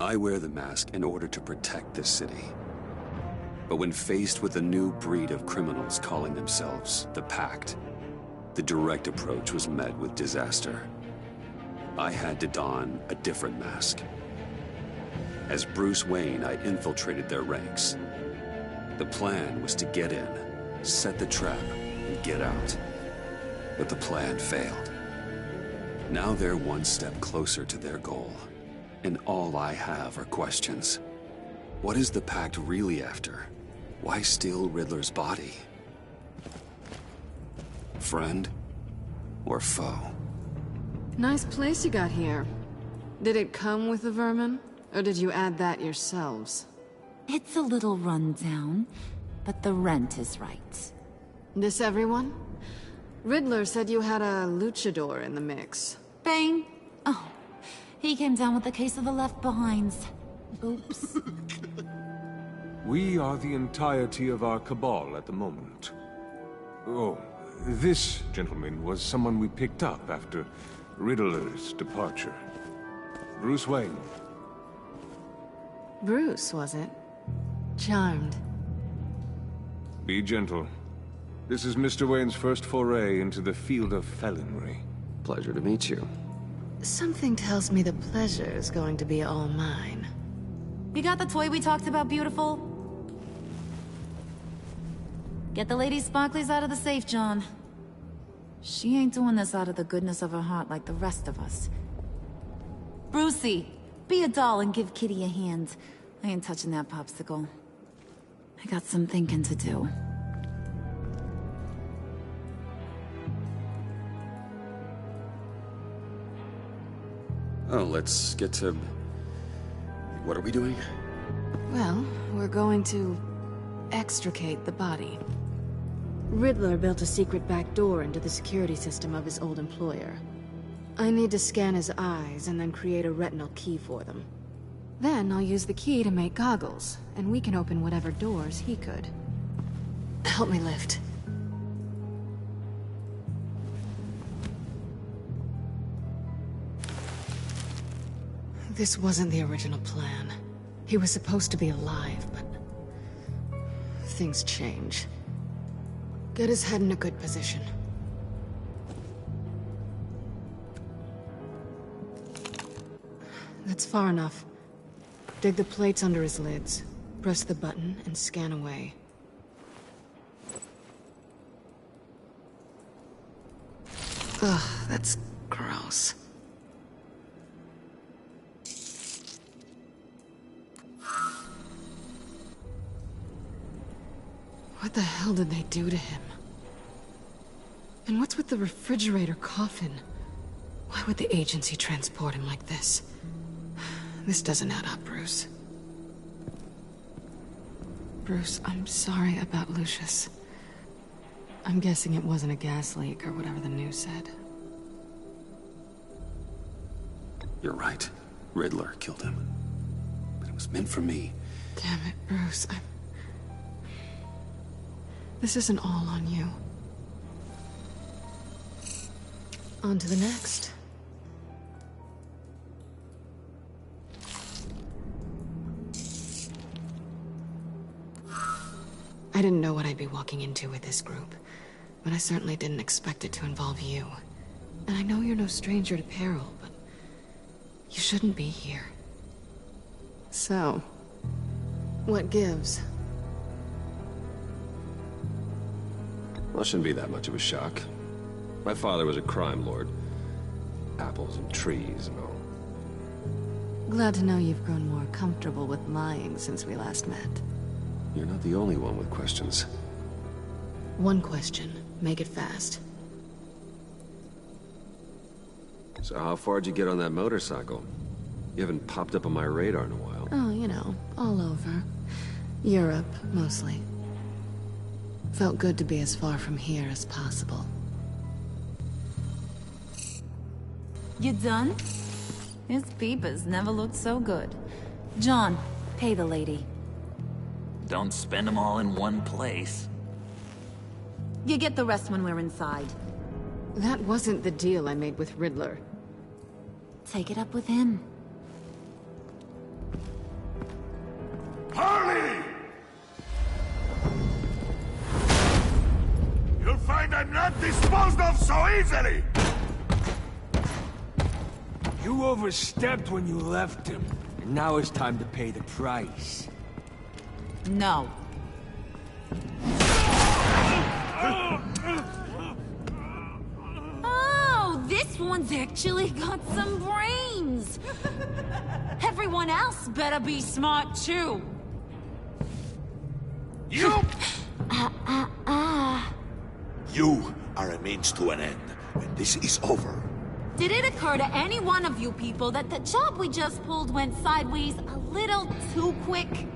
I wear the mask in order to protect this city. But when faced with a new breed of criminals calling themselves the Pact, the direct approach was met with disaster. I had to don a different mask. As Bruce Wayne, I infiltrated their ranks. The plan was to get in, set the trap, and get out. But the plan failed. Now they're one step closer to their goal. And all I have are questions. What is the Pact really after? Why steal Riddler's body? Friend or foe? Nice place you got here. Did it come with the vermin? Or did you add that yourselves? It's a little rundown, but the rent is right. This everyone? Riddler said you had a luchador in the mix. Bane? Oh, he came down with a case of the left-behinds. Oops. We are the entirety of our cabal at the moment. Oh, this gentleman was someone we picked up after Riddler's departure. Bruce Wayne. Bruce, was it? Charmed. Be gentle. This is Mr. Wayne's first foray into the field of felonry. Pleasure to meet you. Something tells me the pleasure is going to be all mine. You got the toy we talked about, beautiful? Get the lady sparklies out of the safe, John. She ain't doing this out of the goodness of her heart like the rest of us. Brucey, be a doll and give Kitty a hand. I ain't touching that popsicle. I got some thinking to do. Oh, let's get to... What are we doing? Well, we're going to extricate the body. Riddler built a secret back door into the security system of his old employer. I need to scan his eyes and then create a retinal key for them. Then I'll use the key to make goggles, and we can open whatever doors he could. Help me lift. This wasn't the original plan. He was supposed to be alive, but things change. Get his head in a good position. That's far enough. Dig the plates under his lids, press the button, and scan away. Ugh, that's gross. What the hell did they do to him? And what's with the refrigerator coffin? Why would the agency transport him like this? This doesn't add up, Bruce. Bruce, I'm sorry about Lucius. I'm guessing it wasn't a gas leak or whatever the news said. You're right. Riddler killed him. But it was meant for me. Damn it, Bruce. This isn't all on you. On to the next. I didn't know what I'd be walking into with this group, but I certainly didn't expect it to involve you. And I know you're no stranger to peril, but you shouldn't be here. So, what gives? Well, it shouldn't be that much of a shock. My father was a crime lord. Apples and trees and all. Glad to know you've grown more comfortable with lying since we last met. You're not the only one with questions. One question. Make it fast. So how far'd you get on that motorcycle? You haven't popped up on my radar in a while. Oh, you know, all over. Europe, mostly. Felt good to be as far from here as possible. You done? His peepers never looked so good. John, pay the lady. Don't spend them all in one place. You get the rest when we're inside. That wasn't the deal I made with Riddler. Take it up with him. Not disposed of so easily! You overstepped when you left him, and now it's time to pay the price. No. Oh, this one's actually got some brains. Everyone else better be smart too. You! You are a means to an end, and this is over. Did it occur to any one of you people that the job we just pulled went sideways a little too quick?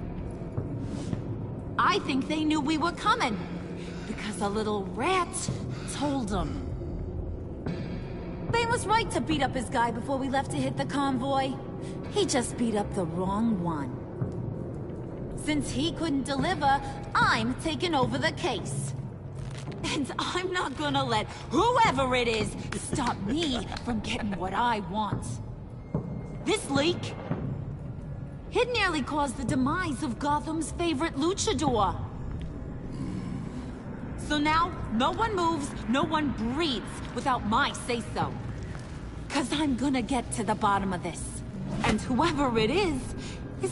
I think they knew we were coming, because a little rat told them. Bane was right to beat up his guy before we left to hit the convoy. He just beat up the wrong one. Since he couldn't deliver, I'm taking over the case. And I'm not gonna let whoever it is stop me from getting what I want. This leak, it nearly caused the demise of Gotham's favorite luchador. So now, no one moves, no one breathes without my say-so. 'Cause I'm gonna get to the bottom of this. And whoever it is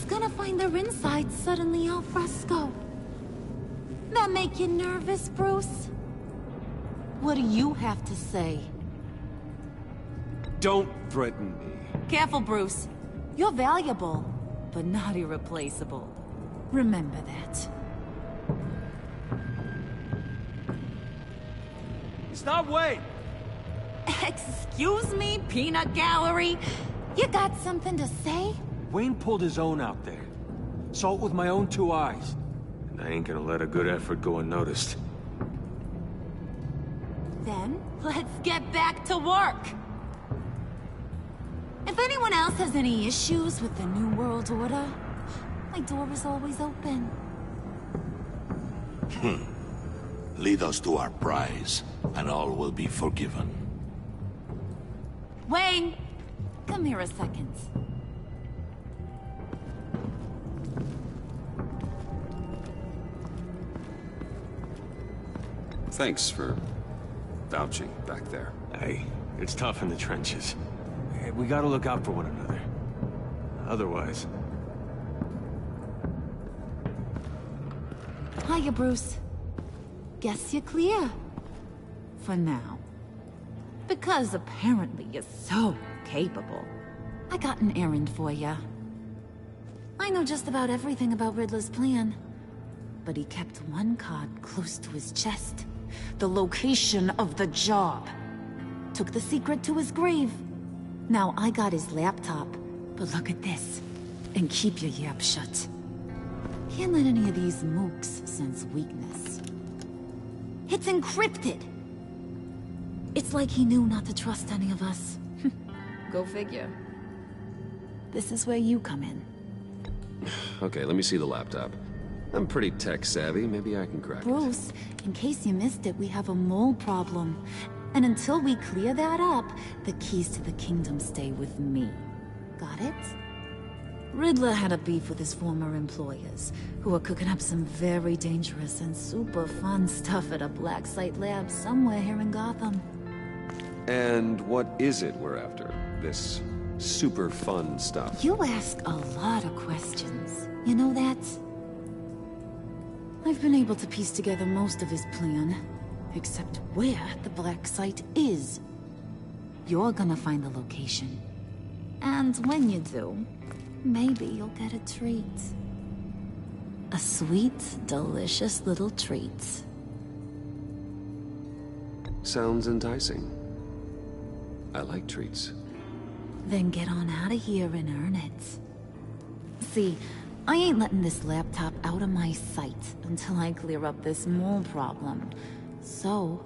gonna find their insides suddenly al fresco. That make you nervous, Bruce? What do you have to say? Don't threaten me. Careful, Bruce. You're valuable, but not irreplaceable. Remember that. Stop, wait! Excuse me, peanut gallery? You got something to say? Wayne pulled his own out there. Saw it with my own 2 eyes. And I ain't gonna let a good effort go unnoticed. Then, let's get back to work. If anyone else has any issues with the New World Order, my door is always open. Lead us to our prize, and all will be forgiven. Wayne, come here a second. Thanks for vouching back there. Hey, it's tough in the trenches. Hey, we gotta look out for one another. Otherwise... Hiya, Bruce. Guess you're clear. For now. Because apparently you're so capable. I got an errand for ya. I know just about everything about Riddler's plan. But he kept one card close to his chest. The location of the job. Took the secret to his grave. Now I got his laptop. But look at this. And keep your yap shut. Can't let any of these mooks sense weakness. It's encrypted! It's like he knew not to trust any of us. Go figure. This is where you come in. Okay, let me see the laptop. I'm pretty tech-savvy. Maybe I can crack it. Bruce, in case you missed it, we have a mole problem. And until we clear that up, the keys to the kingdom stay with me. Got it? Riddler had a beef with his former employers, who are cooking up some very dangerous and super fun stuff at a black site lab somewhere here in Gotham. And what is it we're after? This super fun stuff? You ask a lot of questions. You know that? I've been able to piece together most of his plan, except where the black site is. You're gonna find the location. And when you do, maybe you'll get a treat. A sweet, delicious little treat. Sounds enticing. I like treats. Then get on out of here and earn it. See, I ain't letting this laptop out of my sight until I clear up this mole problem. So,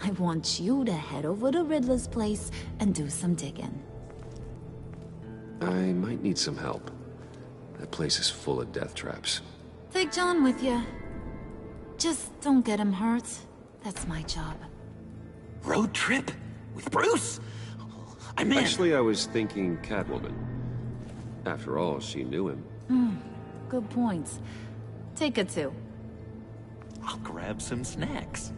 I want you to head over to Riddler's place and do some digging. I might need some help. That place is full of death traps. Take John with you. Just don't get him hurt. That's my job. Road trip? With Bruce? I'm in. Actually, I was thinking Catwoman. After all, she knew him. Good point. Take her too. I'll grab some snacks.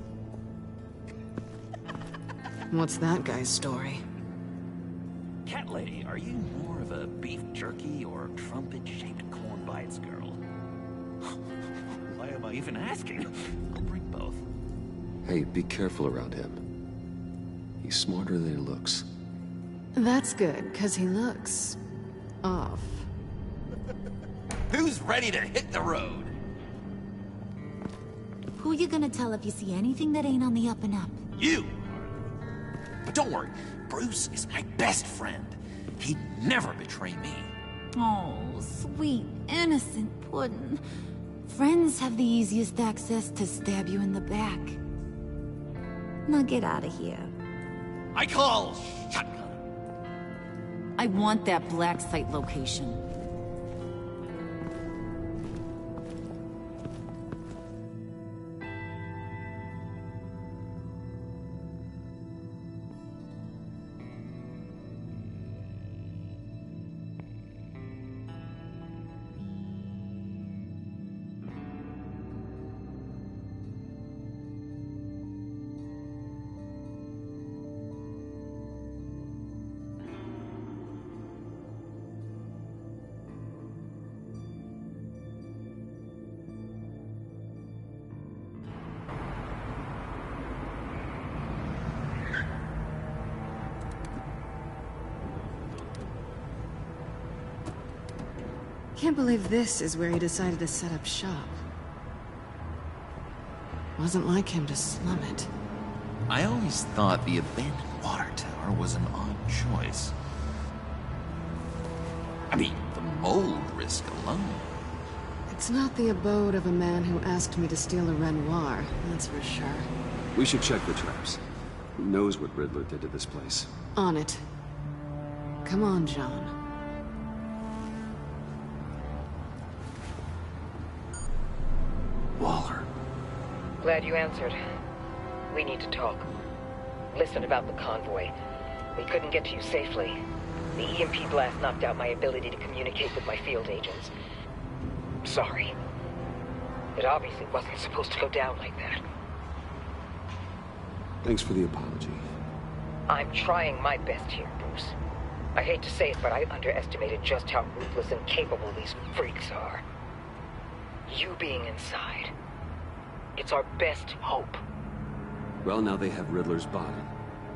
What's that guy's story? Cat lady, are you more of a beef jerky or trumpet-shaped corn bites girl? Why am I even asking? I'll bring both. Hey, be careful around him. He's smarter than he looks. That's good, because he looks... off. Who's ready to hit the road? Who you gonna tell if you see anything that ain't on the up and up? You! But don't worry, Bruce is my best friend. He'd never betray me. Oh, sweet, innocent Puddin'. Friends have the easiest access to stab you in the back. Now get out of here. I call shotgun. I want that black site location. Can't believe this is where he decided to set up shop. Wasn't like him to slum it. I always thought the abandoned water tower was an odd choice. I mean, the mold risk alone. It's not the abode of a man who asked me to steal a Renoir, that's for sure. We should check the traps. Who knows what Riddler did to this place? On it. Come on, John. Waller. Glad you answered. We need to talk. Listen about the convoy. We couldn't get to you safely. The EMP blast knocked out my ability to communicate with my field agents. Sorry. It obviously wasn't supposed to go down like that. Thanks for the apology. I'm trying my best here, Bruce. I hate to say it, but I underestimated just how ruthless and capable these freaks are. You being inside, it's our best hope. Well, now they have Riddler's body.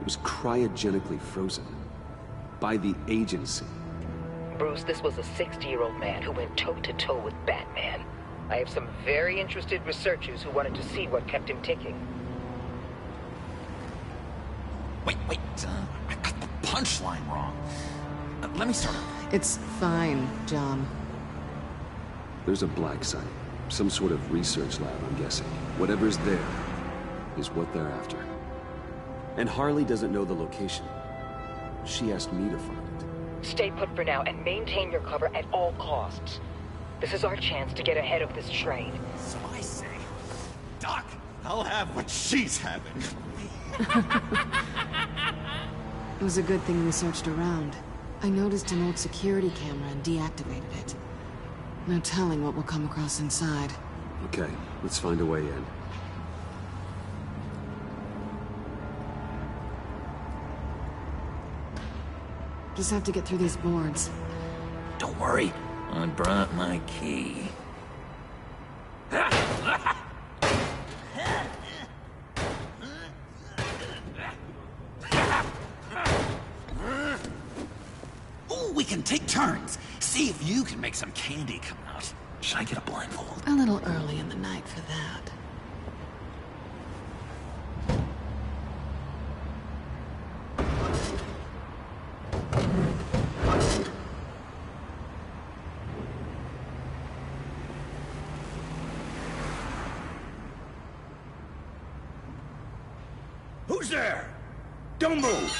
It was cryogenically frozen. By the agency. Bruce, this was a 60-year-old man who went toe-to-toe with Batman. I have some very interested researchers who wanted to see what kept him ticking. Wait, I got the punchline wrong. Let me start over. It's fine, John. There's a black site. Some sort of research lab, I'm guessing. Whatever's there is what they're after. And Harley doesn't know the location. She asked me to find it. Stay put for now and maintain your cover at all costs. This is our chance to get ahead of this train. So I say, Doc, I'll have what she's having. It was a good thing we searched around. I noticed an old security camera and deactivated it. No telling what we'll come across inside. Okay, let's find a way in. Just have to get through these boards. Don't worry, I brought my key. Ooh, we can take turns. See if you can make some candy come out. Should I get a blindfold? A little early in the night for that. Who's there? Don't move!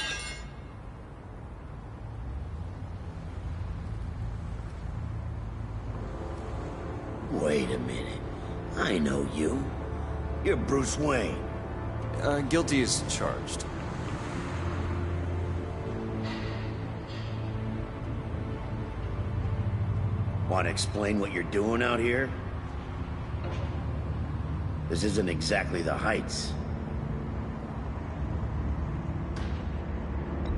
Wait a minute. I know you. You're Bruce Wayne. Guilty as charged. Want to explain what you're doing out here? This isn't exactly the Heights.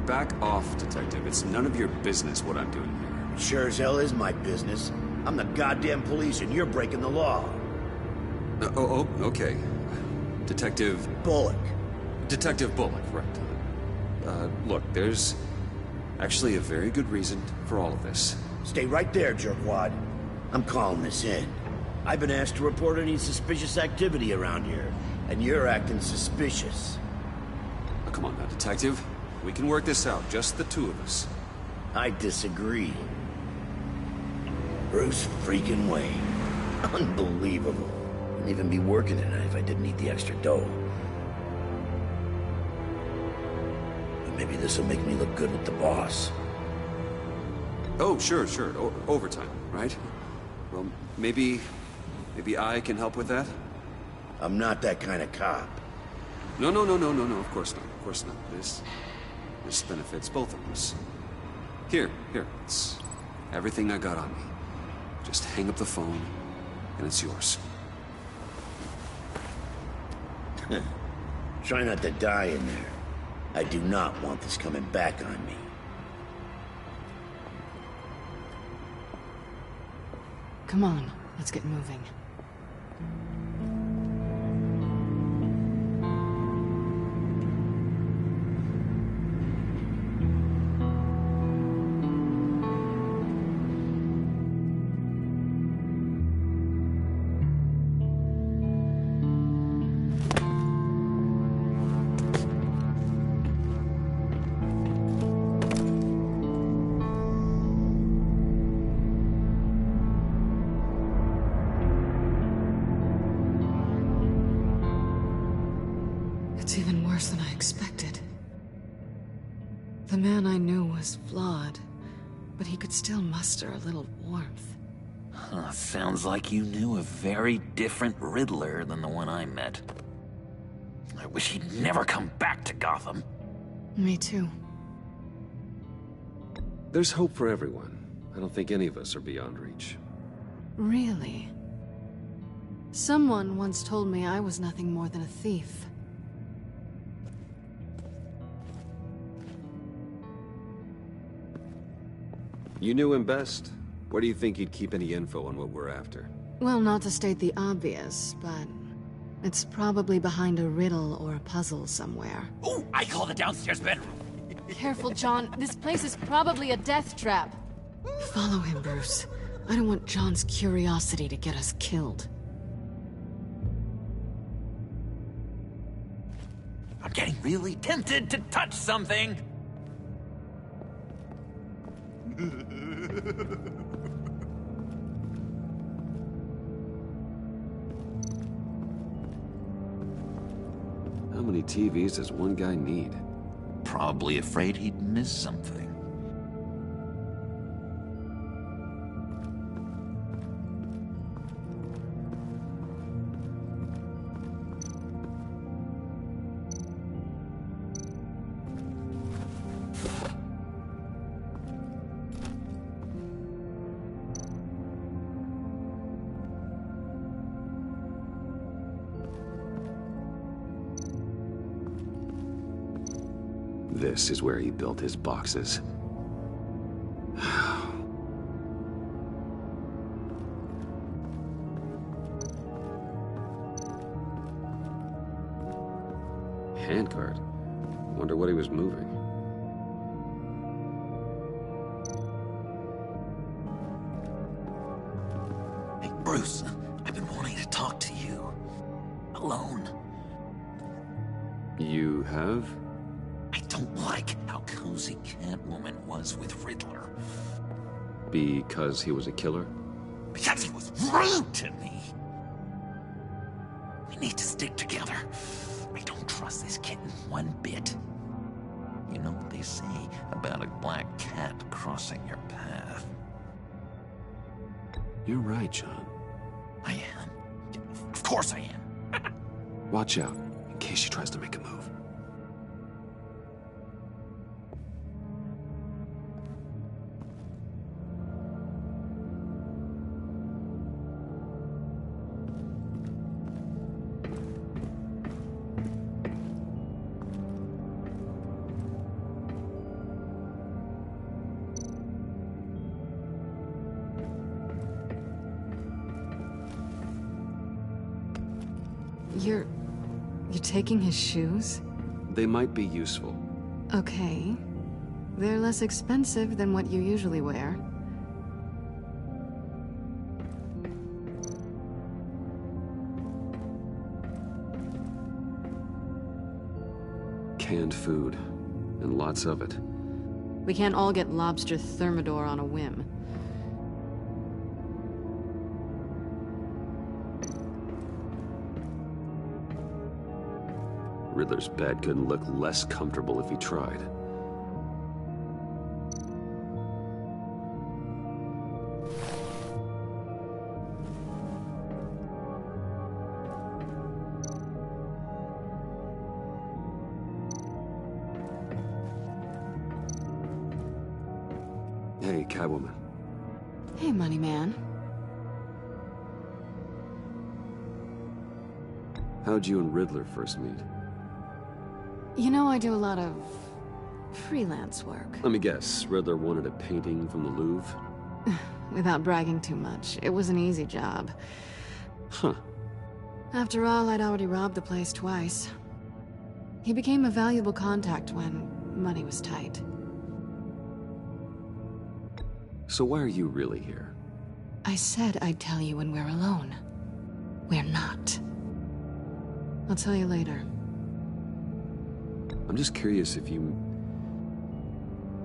Back off, Detective. It's none of your business what I'm doing here. Sure as hell is my business. I'm the goddamn police and you're breaking the law. Okay. Detective... Bullock. Detective Bullock, right. Look, there's actually a very good reason for all of this. Stay right there, jerkwad. I'm calling this in. I've been asked to report any suspicious activity around here, and you're acting suspicious. Oh, come on now, Detective. We can work this out, just the two of us. I disagree. Bruce freaking Wayne. Unbelievable. Wouldn't even be working tonight if I didn't need the extra dough. But maybe this will make me look good with the boss. Oh, sure. Overtime, right? Well, maybe I can help with that? I'm not that kind of cop. No, of course not. This benefits both of us. Here, it's everything I got on me. Just hang up the phone, and it's yours. Try not to die in there. I do not want this coming back on me. Come on, let's get moving. It's even worse than I expected. The man I knew was flawed, but he could still muster a little warmth. Sounds like you knew a very different Riddler than the one I met. I wish he'd never come back to Gotham. Me too. There's hope for everyone. I don't think any of us are beyond reach. Really? Someone once told me I was nothing more than a thief. You knew him best. Where do you think he'd keep any info on what we're after? Well, not to state the obvious, but it's probably behind a riddle or a puzzle somewhere. Oh, I call the downstairs bedroom. Careful, John. This place is probably a death trap. Follow him, Bruce. I don't want John's curiosity to get us killed. I'm getting really tempted to touch something. How many TVs does one guy need? Probably afraid he'd miss something. This is where he built his boxes. Handcart. Wonder what he was moving. Hey, Bruce, I've been wanting to talk to you. Alone. You have? I don't like how cozy Catwoman was with Riddler. Because he was a killer? Because he was rude to me. We need to stick together. I don't trust this kitten one bit. You know what they say about a black cat crossing your path? You're right, John. I am. Of course I am. Watch out, in case she tries to make a move. You're taking his shoes? They might be useful. Okay. They're less expensive than what you usually wear. Canned food. And lots of it. We can't all get lobster thermidor on a whim. Riddler's bed couldn't look less comfortable if he tried. Hey, Catwoman. Hey, money man. How'd you and Riddler first meet? You know, I do a lot of freelance work. Let me guess, Riddler wanted a painting from the Louvre? Without bragging too much, it was an easy job. Huh. After all, I'd already robbed the place twice. He became a valuable contact when money was tight. So why are you really here? I said I'd tell you when we're alone. We're not. I'll tell you later. I'm just curious if you...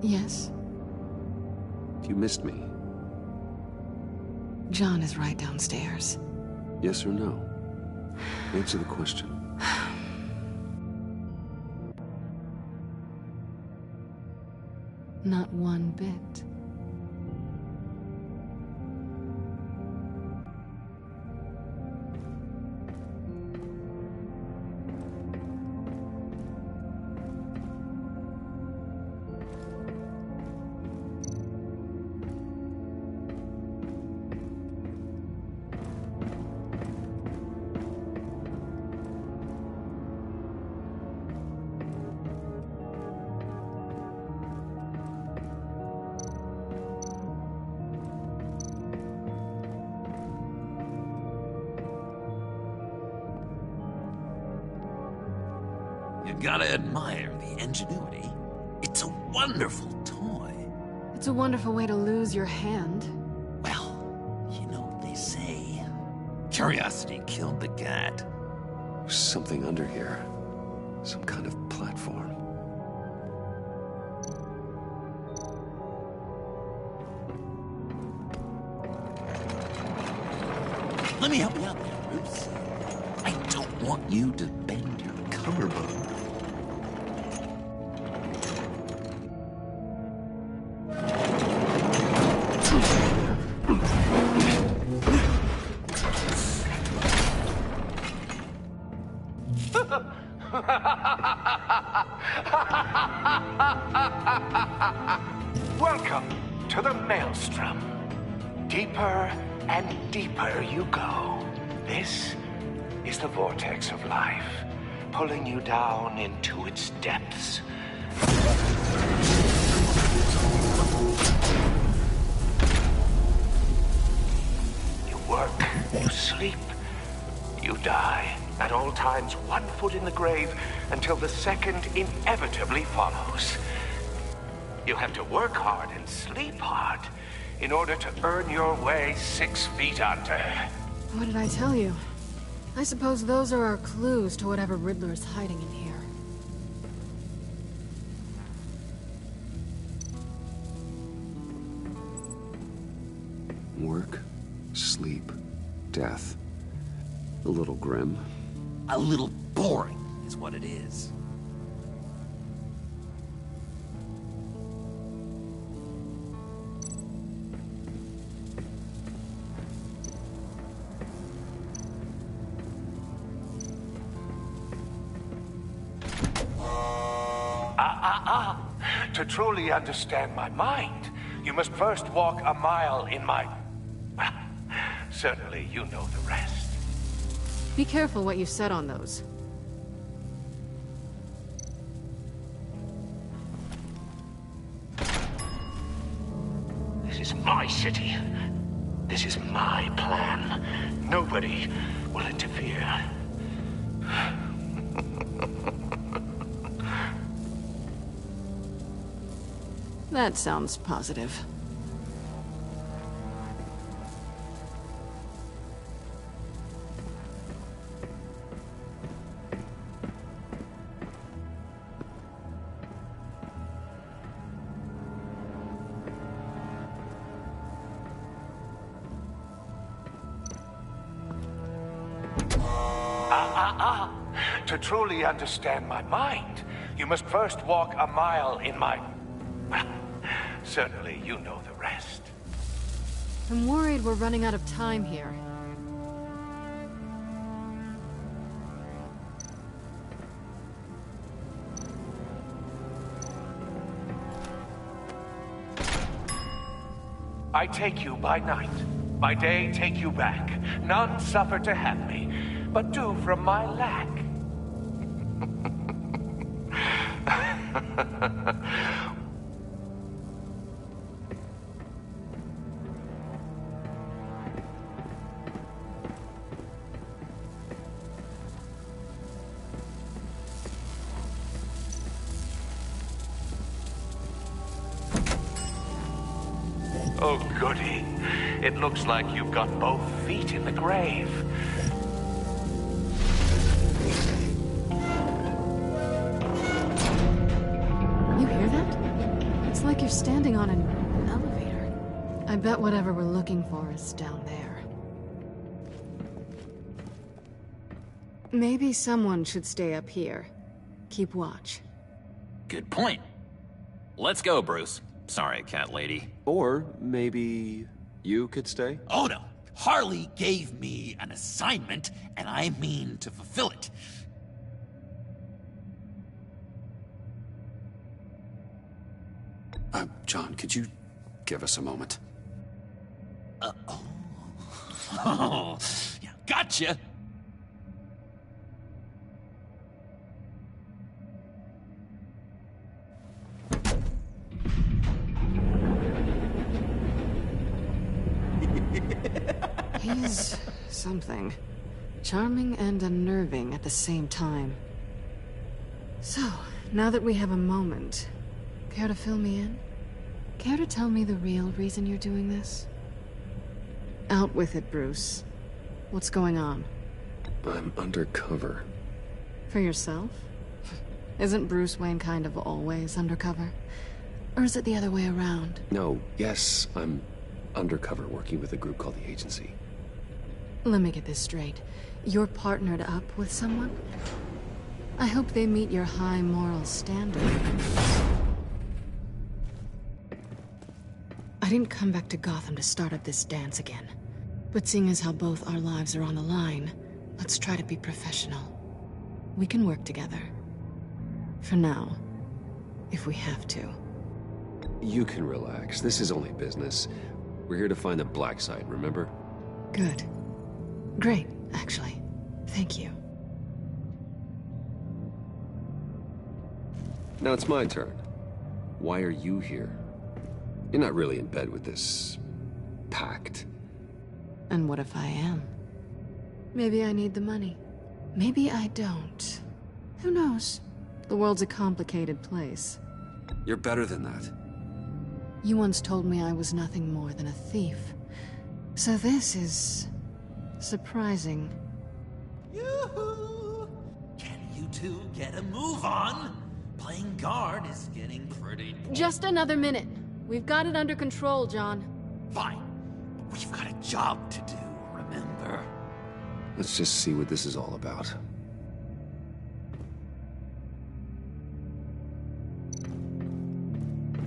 Yes? If you missed me. John is right downstairs. Yes or no? Answer the question. Not one bit. You gotta admire the ingenuity. It's a wonderful toy. It's a wonderful way to lose your hand. Well, you know what they say. Curiosity killed the cat. There's something under here. Some kind of platform. Let me help you out there, Bruce. I don't want you to bend your collarbone. Welcome to the Maelstrom. Deeper and deeper you go. This is the vortex of life, pulling you down into its depths. You work, you sleep, you die. At all times, 1 foot in the grave until the second inevitably follows. You have to work hard and sleep hard in order to earn your way 6 feet under. What did I tell you? I suppose those are our clues to whatever Riddler is hiding in here. Work, sleep, death. A little grim. A little boring is what it is. To truly understand my mind, you must first walk a mile in my... Well, certainly you know the rest. Be careful what you said on those. This is my city. This is my plan. Nobody will interfere. That sounds positive. To truly understand my mind, you must first walk a mile in my... Well, certainly you know the rest. I'm worried we're running out of time here. I take you by night. By day, take you back. None suffer to have me, but do from my lack. Oh, goody. It looks like you've got both feet in the grave. You hear that? It's like you're standing on an elevator. I bet whatever we're looking for is down there. Maybe someone should stay up here. Keep watch. Good point. Let's go, Bruce. Sorry, cat lady. Or maybe you could stay? Oh no. Harley gave me an assignment, and I mean to fulfill it. John, could you give us a moment? Oh, yeah, gotcha. He's something. Charming and unnerving at the same time. So, now that we have a moment, care to fill me in? Care to tell me the real reason you're doing this? Out with it, Bruce. What's going on? I'm undercover. For yourself? Isn't Bruce Wayne kind of always undercover? Or is it the other way around? No, yes, I'm undercover working with a group called the Agency. Let me get this straight. You're partnered up with someone? I hope they meet your high moral standard. I didn't come back to Gotham to start up this dance again. But seeing as how both our lives are on the line, let's try to be professional. We can work together. For now. If we have to. You can relax. This is only business. We're here to find the black site, remember? Good. Great, actually. Thank you. Now it's my turn. Why are you here? You're not really in bed with this... pact. And what if I am? Maybe I need the money. Maybe I don't. Who knows? The world's a complicated place. You're better than that. You once told me I was nothing more than a thief. So this is... surprising. Yoo-hoo! Can you two get a move on? Playing guard is getting pretty... Just another minute. We've got it under control, John. Fine. But we've got a job to do, remember? Let's just see what this is all about.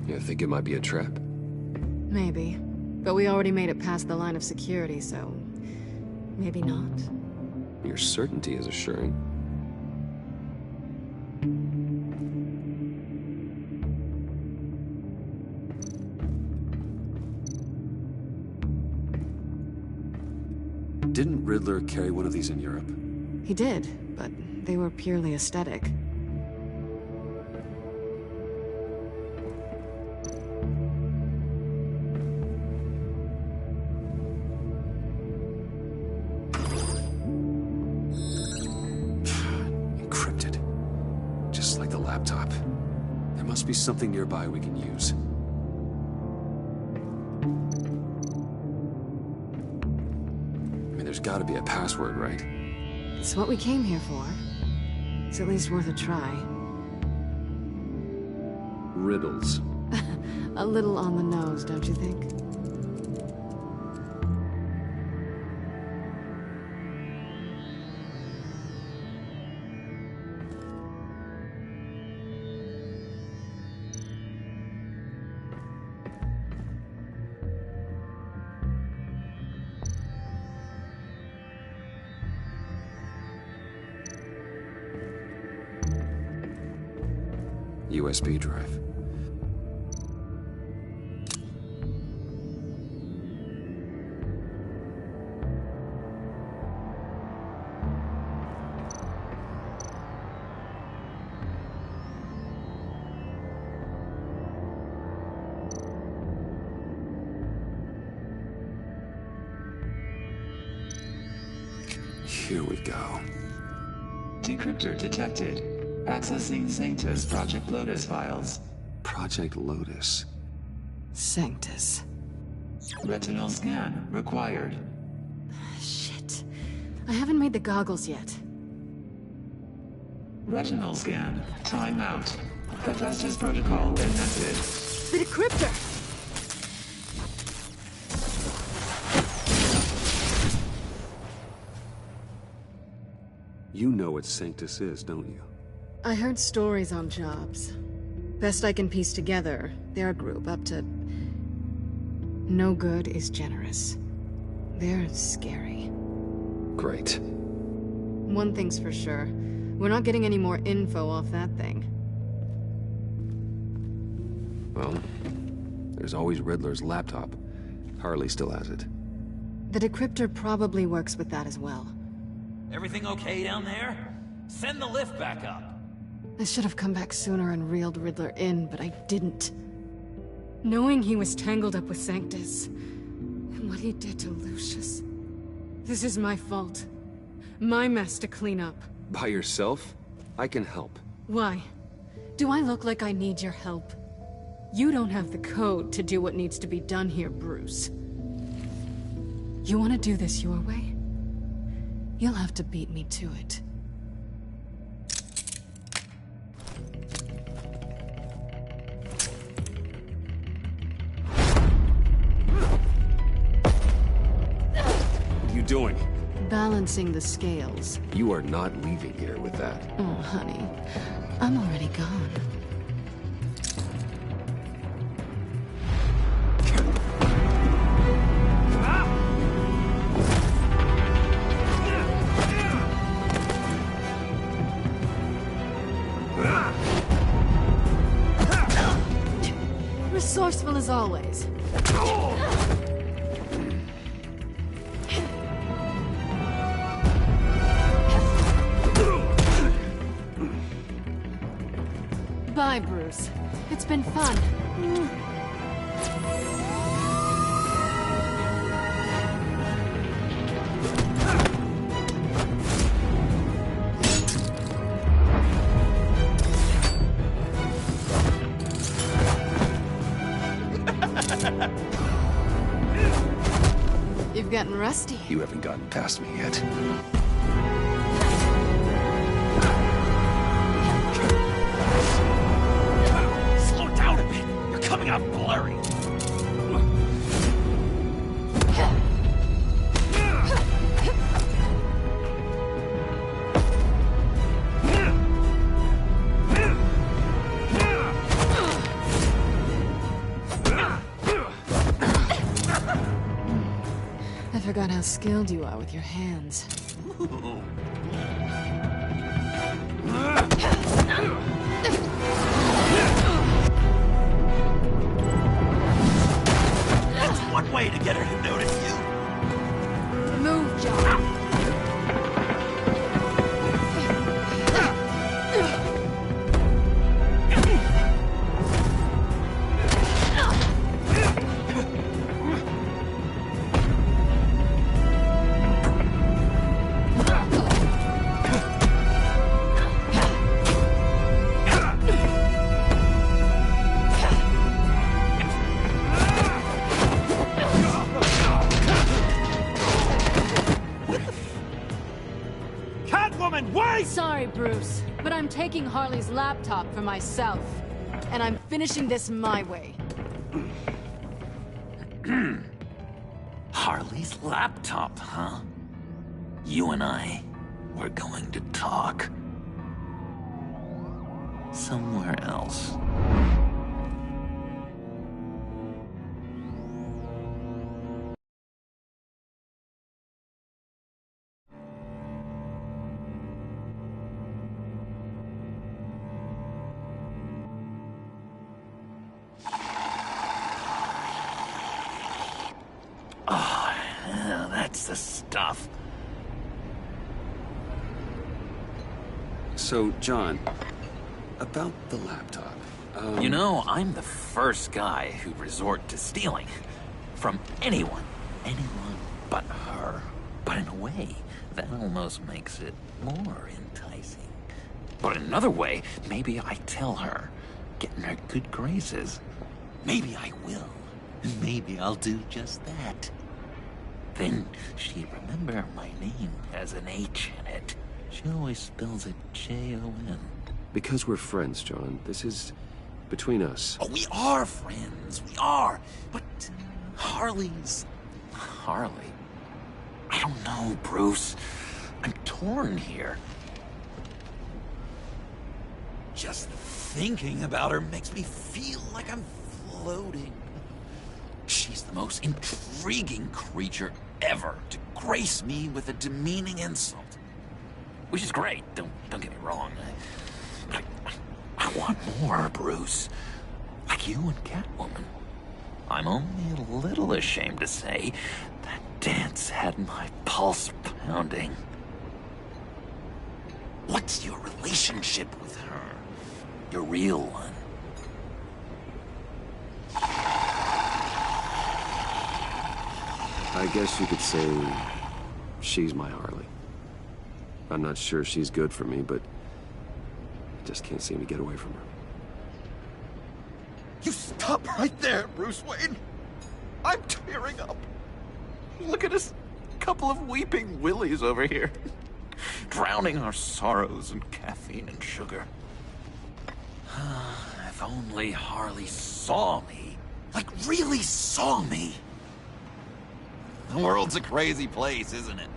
You think it might be a trap? Maybe. But we already made it past the line of security, so... maybe not. Your certainty is assuring. Didn't Riddler carry one of these in Europe? He did, but they were purely aesthetic. Encrypted. Just like the laptop. There must be something nearby we can use. gotta be a password, right? It's what we came here for. It's at least worth a try. Riddles. A little on the nose, don't you think? USB drive. Here we go. Decryptor detected. Accessing Sanctus Project Lotus files. Project Lotus. Sanctus. Retinal scan required. Shit. I haven't made the goggles yet. Retinal scan. Timeout. Hephaestus protocol enacted. The decryptor! You know what Sanctus is, don't you? I heard stories on jobs. Best I can piece together, they're a group up to... no good is generous. They're scary. Great. One thing's for sure. We're not getting any more info off that thing. Well, there's always Riddler's laptop. Harley still has it. The decryptor probably works with that as well. Everything okay down there? Send the lift back up. I should have come back sooner and reeled Riddler in, but I didn't. Knowing he was tangled up with Sanctus, and what he did to Lucius... This is my fault. My mess to clean up. By yourself? I can help. Why? Do I look like I need your help? You don't have the code to do what needs to be done here, Bruce. You want to do this your way? You'll have to beat me to it. What are you doing? Balancing the scales. You are not leaving here with that. Oh, honey. I'm already gone. Resourceful as always. Bye, Bruce. It's been fun. You've gotten rusty. You haven't gotten past me yet. Slow down a bit. You're coming out blurry. I forgot how skilled you are with your hands. That's one way to get her to notice you. Move, John. Sorry, Bruce, but I'm taking Harley's laptop for myself. And I'm finishing this my way. Harley's laptop, huh? You and I, we're going to talk. Somewhere else. Oh, yeah, that's the stuff. So, John, about the laptop. You know, I'm the first guy who resort to stealing. From anyone. Anyone but her. But in a way, that almost makes it more enticing. But in another way, maybe I tell her, get in her good graces. Maybe I will. Maybe I'll do just that. Then she'd remember my name has an H in it. She always spells it J-O-N. Because we're friends, John. This is between us. Oh, we are friends. We are. But Harley's... Harley? I don't know, Bruce. I'm torn here. Just thinking about her makes me feel like I'm floating. She's the most intriguing creature ever to grace me with a demeaning insult. Which is great, don't get me wrong. I want more, Bruce. Like you and Catwoman. I'm only a little ashamed to say that dance had my pulse pounding. What's your relationship with her? Your real one? I guess you could say she's my Harley. I'm not sure she's good for me, but I just can't seem to get away from her. You stop right there, Bruce Wayne. I'm tearing up. Look at us, couple of weeping willies over here. Drowning our sorrows in caffeine and sugar. If only Harley saw me. Like, really saw me. The world's a crazy place, isn't it?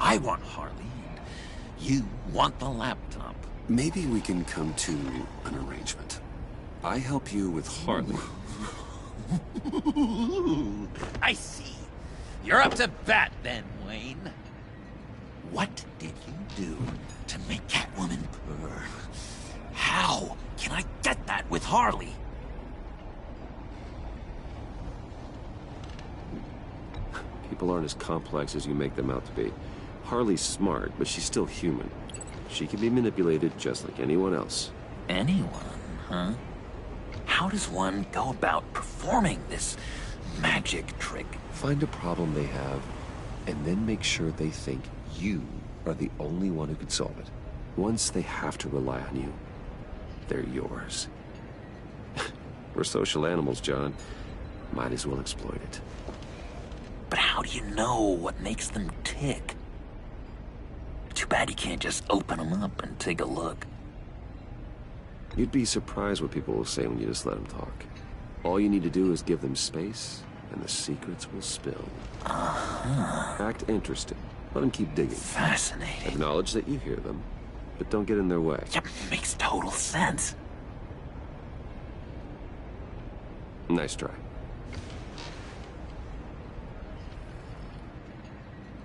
I want Harley, and you want the laptop. Maybe we can come to an arrangement. I help you with Harley. I see. You're up to bat then, Wayne. What did you do to make Catwoman purr? How can I get that with Harley? People aren't as complex as you make them out to be. Harley's smart, but she's still human. She can be manipulated just like anyone else. Anyone, huh? How does one go about performing this magic trick? Find a problem they have, and then make sure they think you are the only one who could solve it. Once they have to rely on you, they're yours. We're social animals, John. Might as well exploit it. But how do you know what makes them tick? Too bad you can't just open them up and take a look. You'd be surprised what people will say when you just let them talk. All you need to do is give them space, and the secrets will spill. Act interested. Let them keep digging. Fascinating. Acknowledge that you hear them, but don't get in their way. Yep, makes total sense. Nice try.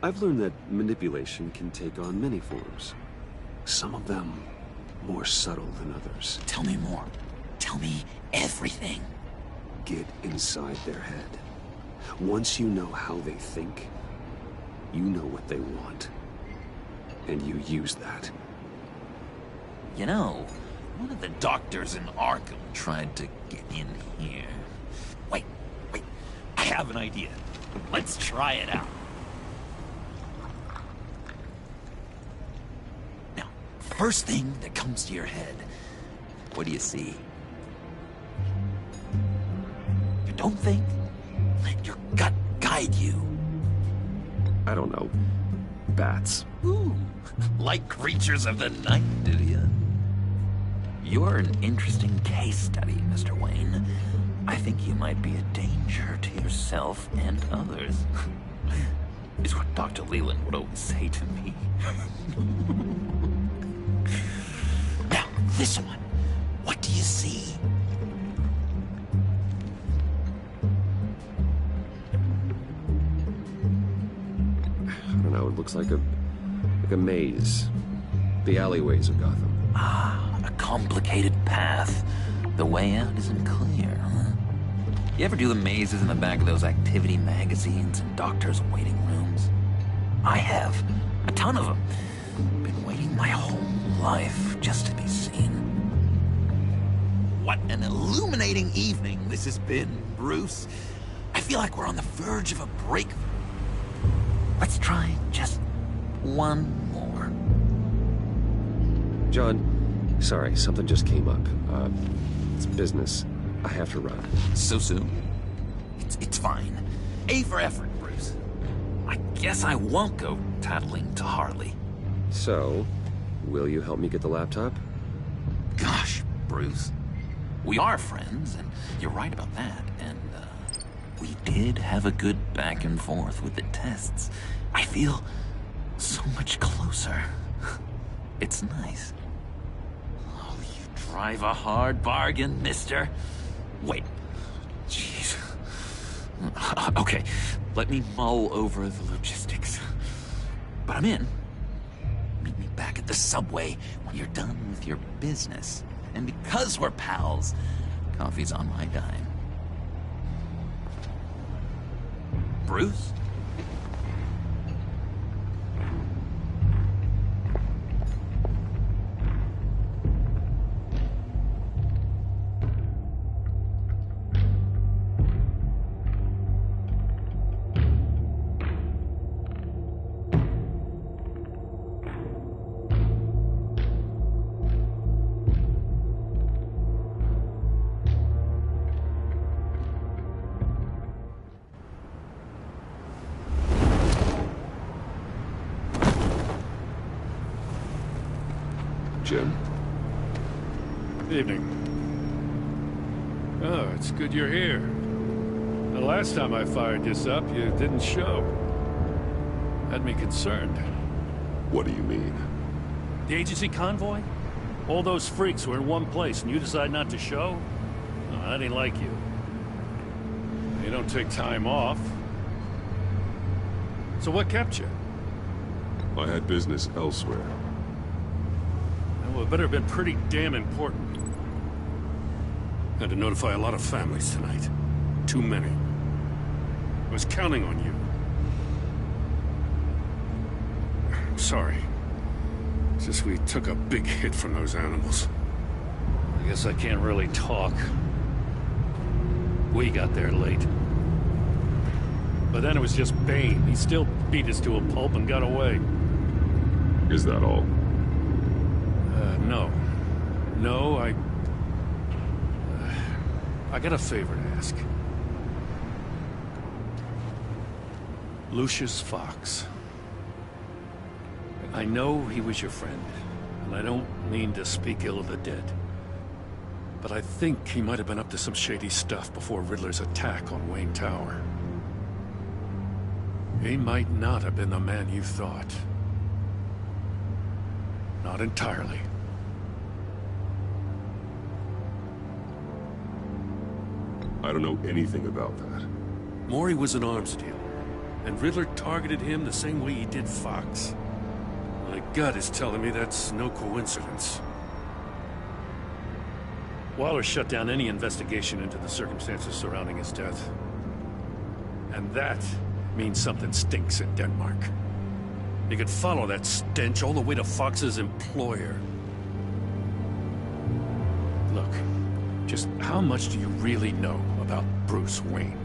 I've learned that manipulation can take on many forms. Some of them more subtle than others. Tell me more. Tell me everything. Get inside their head. Once you know how they think, you know what they want. And you use that. You know, one of the doctors in Arkham tried to get in here. Wait. I have an idea. Let's try it out. Now, first thing that comes to your head, what do you see? You don't think? Let your gut guide you. I don't know. Bats. Ooh, Like creatures of the night, do you? You're an interesting case study, Mr. Wayne. I think you might be a danger to yourself and others. Is what Dr. Leland would always say to me. Now, this one. What do you see? I don't know, it looks like a maze. The alleyways of Gotham. Ah, a complicated path. The way out isn't clear, huh? You ever do the mazes in the back of those activity magazines and doctors' waiting rooms? I have. A ton of them. Been waiting my whole life just to be seen. What an illuminating evening this has been, Bruce. I feel like we're on the verge of a breakthrough. Let's try just one more. John, sorry, something just came up. It's business. I have to run. So soon? It's fine. A for effort, Bruce. I guess I won't go tattling to Harley. So, will you help me get the laptop? Gosh, Bruce. We are friends, and you're right about that, and, we did have a good back and forth with the tests. I feel so much closer. It's nice. Oh, you drive a hard bargain, mister. Wait. Jeez. Okay, let me mull over the logistics. But I'm in. Meet me back at the subway when you're done with your business. And because we're pals, coffee's on my dime. Bruce? Jim? Evening. Oh, it's good you're here. The last time I fired this up, you didn't show. Had me concerned. What do you mean? The agency convoy? All those freaks were in one place, and you decide not to show? Oh, I didn't like you. You don't take time off. So what kept you? I had business elsewhere. Well, it better have been pretty damn important. Had to notify a lot of families tonight. Too many. I was counting on you. Sorry. It's just we took a big hit from those animals. I guess I can't really talk. We got there late. But then it was just Bane. He still beat us to a pulp and got away. Is that all? No. No, I got a favor to ask. Lucius Fox. I know he was your friend, and I don't mean to speak ill of the dead. But I think he might have been up to some shady stuff before Riddler's attack on Wayne Tower. He might not have been the man you thought. Not entirely. I don't know anything about that. Maury was an arms dealer, and Riddler targeted him the same way he did Fox. My gut is telling me that's no coincidence. Waller shut down any investigation into the circumstances surrounding his death. And that means something stinks in Denmark. You could follow that stench all the way to Fox's employer. Look, just how much do you really know about Bruce Wayne?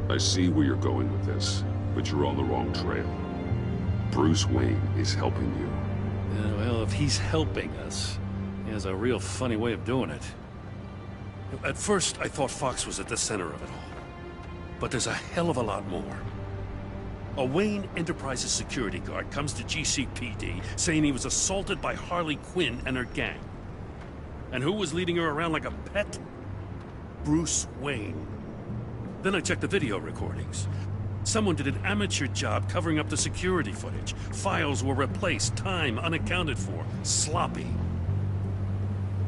I see where you're going with this, but you're on the wrong trail. Bruce Wayne is helping you. Yeah, well, if he's helping us, he has a real funny way of doing it. At first, I thought Fox was at the center of it all. But there's a hell of a lot more. A Wayne Enterprises security guard comes to GCPD saying he was assaulted by Harley Quinn and her gang. And who was leading her around like a pet? Bruce Wayne. Then I checked the video recordings. Someone did an amateur job covering up the security footage. Files were replaced, time unaccounted for, sloppy.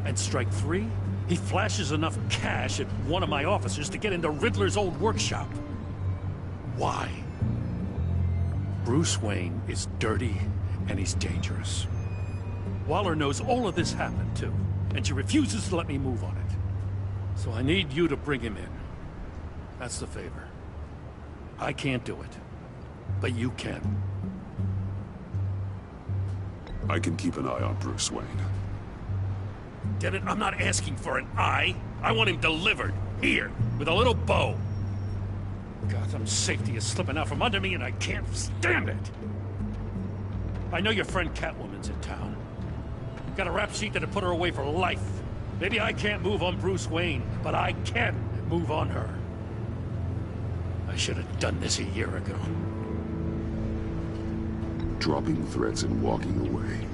And strike three? He flashes enough cash at one of my officers to get into Riddler's old workshop. Why? Bruce Wayne is dirty and he's dangerous. Waller knows all of this happened too, and she refuses to let me move on it. So I need you to bring him in. That's the favor. I can't do it, but you can. I can keep an eye on Bruce Wayne. Get it? I'm not asking for an eye. I want him delivered, here, with a little bow. Gotham's safety is slipping out from under me and I can't stand it. I know your friend Catwoman's in town. Got a rap sheet that'd put her away for life. Maybe I can't move on Bruce Wayne, but I can move on her. I should have done this a year ago. Dropping threats and walking away.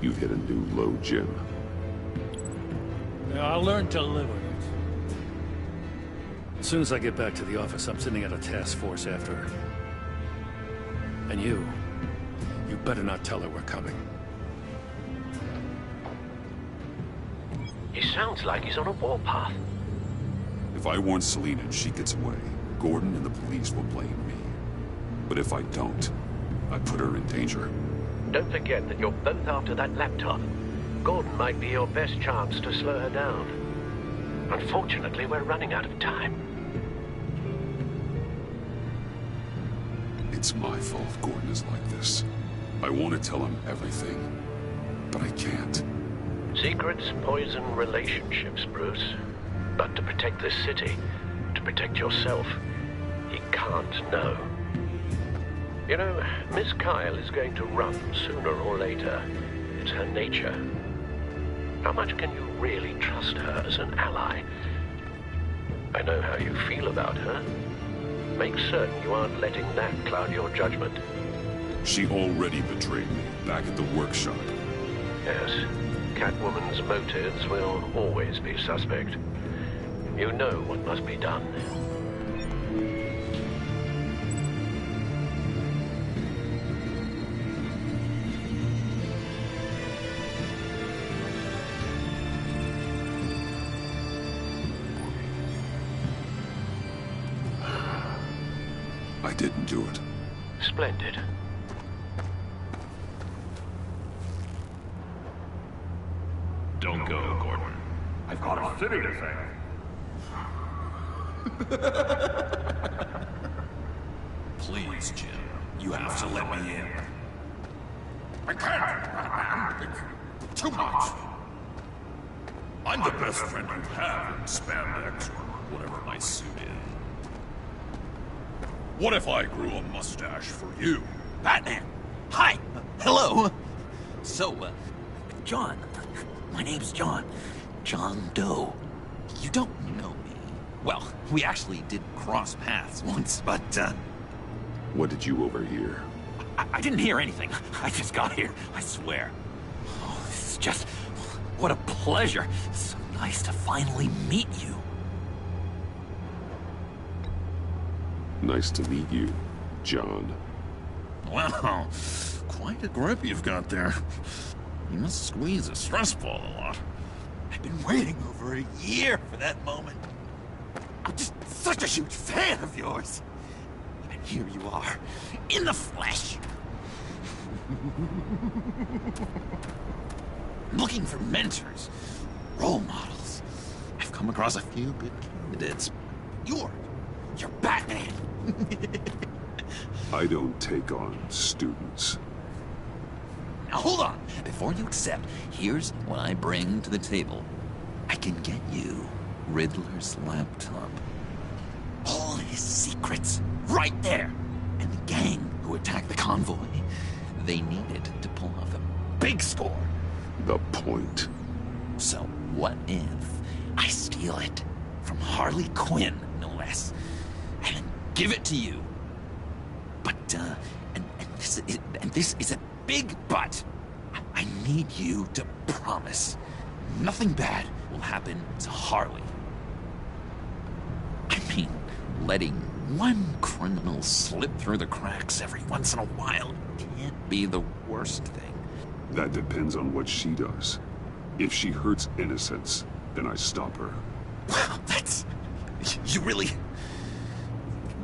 You've hit a new low, Jim. Yeah, I'll learn to live with it. As soon as I get back to the office, I'm sending out a task force after her. And you better not tell her we're coming. He sounds like he's on a warpath. If I warn Selina and she gets away, Gordon and the police will blame me. But if I don't, I put her in danger. Don't forget that you're both after that laptop. Gordon might be your best chance to slow her down. Unfortunately, we're running out of time. It's my fault Gordon is like this. I want to tell him everything, but I can't. Secrets poison relationships, Bruce. But to protect this city, to protect yourself, he can't know. You know, Miss Kyle is going to run sooner or later. It's her nature. How much can you really trust her as an ally? I know how you feel about her. Make certain you aren't letting that cloud your judgment. She already betrayed me back at the workshop. Yes, Catwoman's motives will always be suspect. You know what must be done. I didn't do it. Splendid. Don't go, Gordon. I've got a city to save. Please, Jim. You have to let me in. I can't, Batman. It's too much. I'm the best friend you have in spandex or whatever my suit is. What if I grew a mustache for you? Batman! Hi! Hello! So, John. My name's John. John Doe. You don't know me. Well, we actually did cross paths once, but, What did you overhear? I didn't hear anything. I just got here, I swear. Oh, this is just... what a pleasure. So nice to finally meet you. Nice to meet you, John. Wow, quite a grip you've got there. You must squeeze a stress ball a lot. I've been waiting over a year for that moment. I'm just such a huge fan of yours. And here you are, in the flesh. Looking for mentors, role models. I've come across a few good candidates. You're Batman. I don't take on students. Now hold on. Before you accept, here's what I bring to the table. I can get you Riddler's laptop. All his secrets, right there. And the gang who attacked the convoy, they needed to pull off a big score. The point. So what if I steal it from Harley Quinn, no less, and give it to you. But, and this is a big but. I need you to promise nothing bad will happen to Harley. I mean, letting one criminal slip through the cracks every once in a while can't be the worst thing. That depends on what she does. If she hurts innocents, then I stop her. Wow, that's... You really...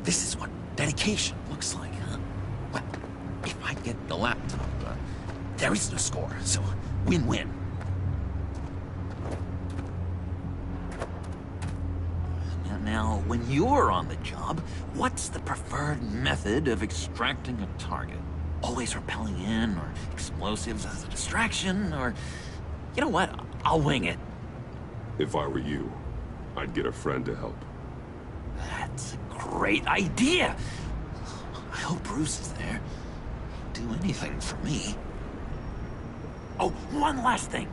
This is what dedication looks like, huh? Well, if I get the laptop, there is no score, so win-win. Now, when you're on the job, what's the preferred method of extracting a target? Always rappelling in, or explosives as a distraction, or... You know what? I'll wing it. If I were you, I'd get a friend to help. That's a great idea! I hope Bruce is there. He'd do anything for me. Oh, one last thing!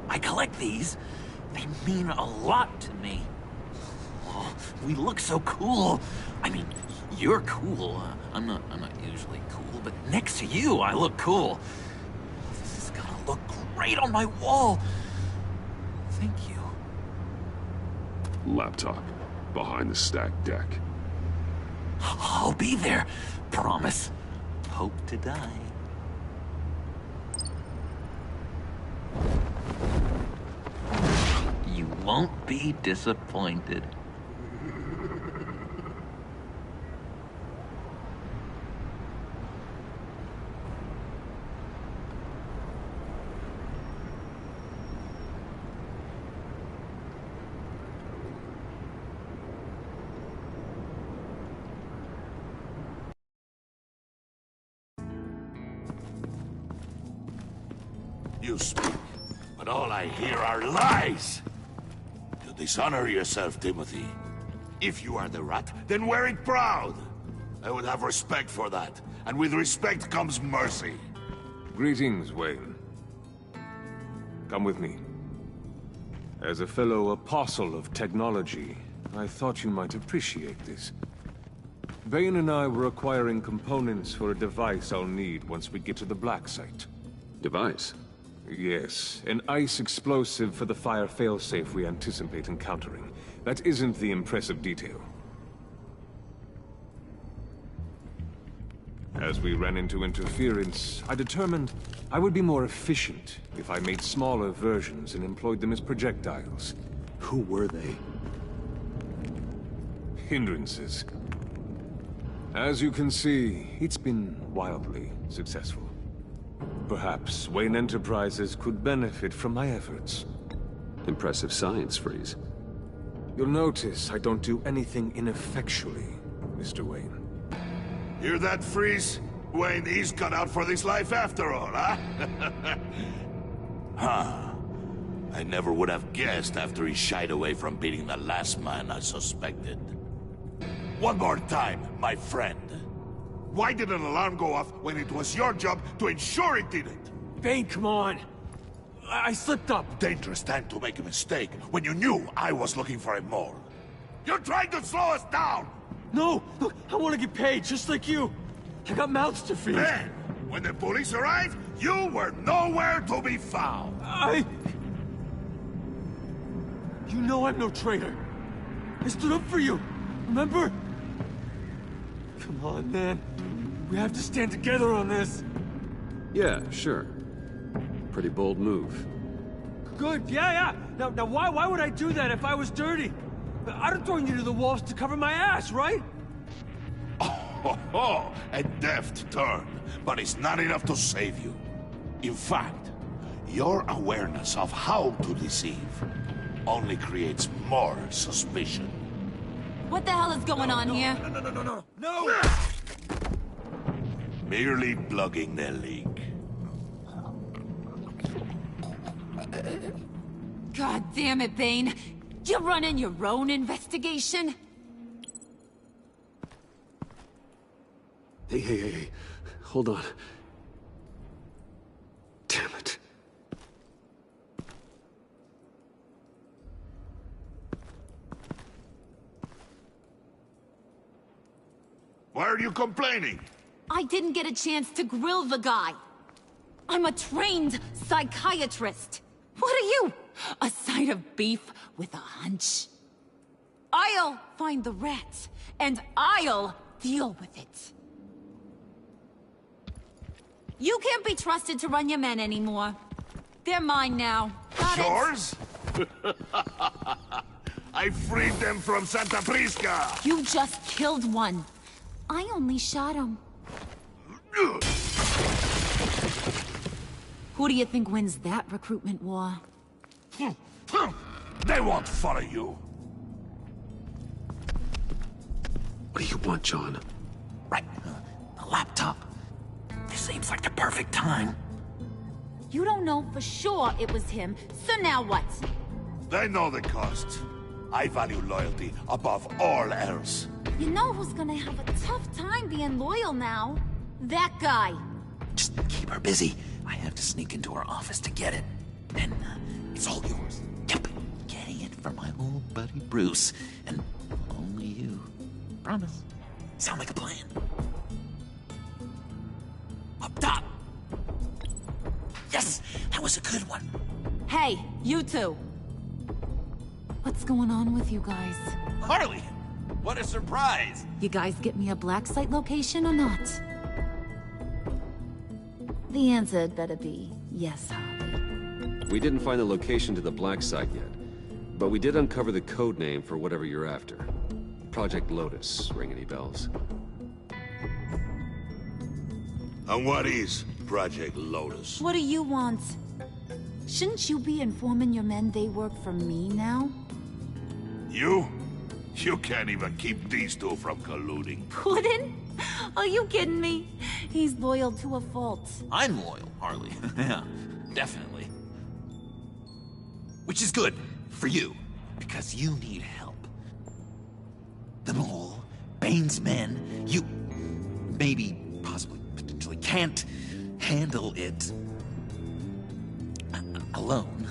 I collect these. They mean a lot to me. Oh, we look so cool. I mean, you're cool. I'm not usually cool, but next to you, I look cool. This is gonna look great on my wall. Thank you. Laptop. Behind the stacked deck. I'll be there. Promise. Hope to die. You won't be disappointed. You speak, but all I hear are lies! You dishonor yourself, Timothy. If you are the rat, then wear it proud! I would have respect for that, and with respect comes mercy. Greetings, Wayne. Come with me. As a fellow apostle of technology, I thought you might appreciate this. Vane and I were acquiring components for a device I'll need once we get to the Black Site. Device? Yes, an ice explosive for the fire failsafe we anticipate encountering. That isn't the impressive detail. As we ran into interference, I determined I would be more efficient if I made smaller versions and employed them as projectiles. Who were they? Hindrances. As you can see, it's been wildly successful. Perhaps Wayne Enterprises could benefit from my efforts. Impressive science, Freeze. You'll notice I don't do anything ineffectually, Mr. Wayne. Hear that, Freeze? Wayne is cut out for this life after all, huh? Huh. I never would have guessed after he shied away from beating the last man I suspected. One more time, my friend. Why did an alarm go off when it was your job to ensure it didn't? Vane, come on. I slipped up. Dangerous time to make a mistake when you knew I was looking for a mole. You're trying to slow us down! No! Look, I want to get paid, just like you. I got mouths to feed. Then, when the police arrived, you were nowhere to be found. You know I'm no traitor. I stood up for you, remember? Come on, man. We have to stand together on this. Yeah, sure. Pretty bold move. Good, yeah. Now why would I do that if I was dirty? I'd have thrown you to the wolves to cover my ass, right? Oh, a deft turn, but it's not enough to save you. In fact, your awareness of how to deceive only creates more suspicion. What the hell is going on here? No! Merely plugging the leak. God damn it, Bane. You're running your own investigation? Hey. Hold on. Damn it. you complaining? I didn't get a chance to grill the guy. I'm a trained psychiatrist. What are you? A side of beef with a hunch? I'll find the rat, and I'll deal with it. You can't be trusted to run your men anymore. They're mine now. Got it? Yours? I freed them from Santa Prisca! You just killed one. I only shot him. Who do you think wins that recruitment war? They won't follow you. What do you want, John? Right, the laptop. This seems like the perfect time. You don't know for sure it was him, so now what? They know the cost. I value loyalty above all else. You know who's gonna have a tough time being loyal now? That guy. Just keep her busy. I have to sneak into her office to get it. And it's all yours. Yep, getting it from my old buddy Bruce. And only you. Promise. Sound like a plan? Up top! Yes, that was a good one. Hey, you two. What's going on with you guys? Harley! What a surprise! You guys get me a black site location or not? The answer had better be yes, Harley. We didn't find the location to the black site yet, but we did uncover the code name for whatever you're after. Project Lotus. Ring any bells? And what is Project Lotus? What do you want? Shouldn't you be informing your men they work for me now? You? You can't even keep these two from colluding. Puddin'? Are you kidding me? He's loyal to a fault. I'm loyal, Harley. Yeah, definitely. Which is good for you, because you need help. The mole, Bane's men, you maybe, possibly, potentially can't handle it alone.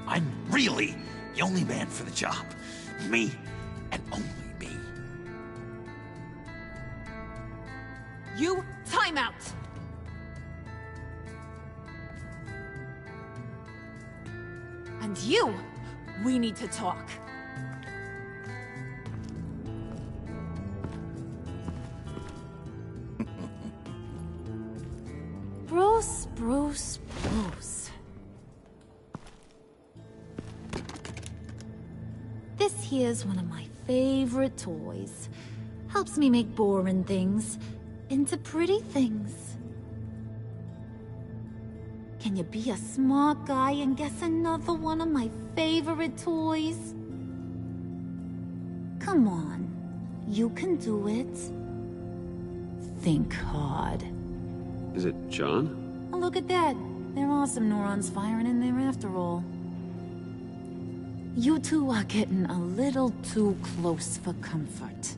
I'm really the only man for the job. Me, and only me. You, time out! And you, we need to talk. Bruce. This here's one of my favorite toys. Helps me make boring things into pretty things. Can you be a smart guy and guess another one of my favorite toys? Come on, you can do it. Think hard. Is it John? Oh, look at that. There are some neurons firing in there after all. You two are getting a little too close for comfort.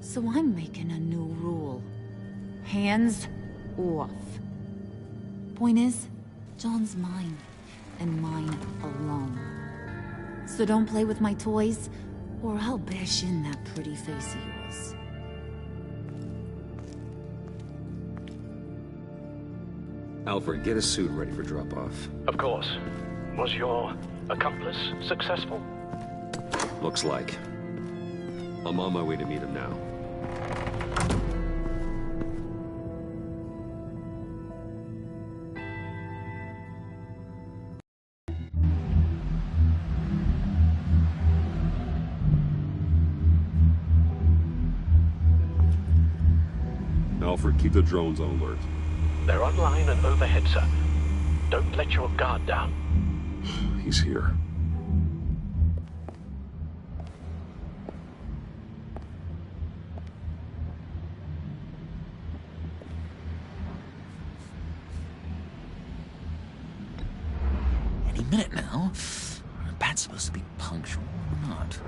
So I'm making a new rule. Hands off. Point is, John's mine, and mine alone. So don't play with my toys, or I'll bash in that pretty face of yours. Alfred, get a suit ready for drop-off. Of course. Was your accomplice successful? Looks like. I'm on my way to meet him now. Alfred, keep the drones on alert. They're online and overhead, sir. Don't let your guard down. He's here. Any minute now. The bat's supposed to be punctual or not?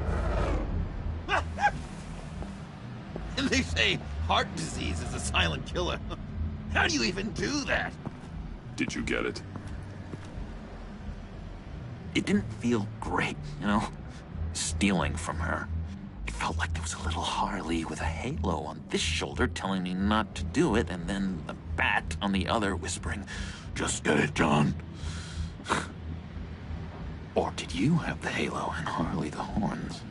And they say heart disease is a silent killer. How do you even do that? Did you get it? It didn't feel great, you know? Stealing from her. It felt like there was a little Harley with a halo on this shoulder telling me not to do it, and then the bat on the other whispering, "Just get it, John." Or did you have the halo and Harley the horns?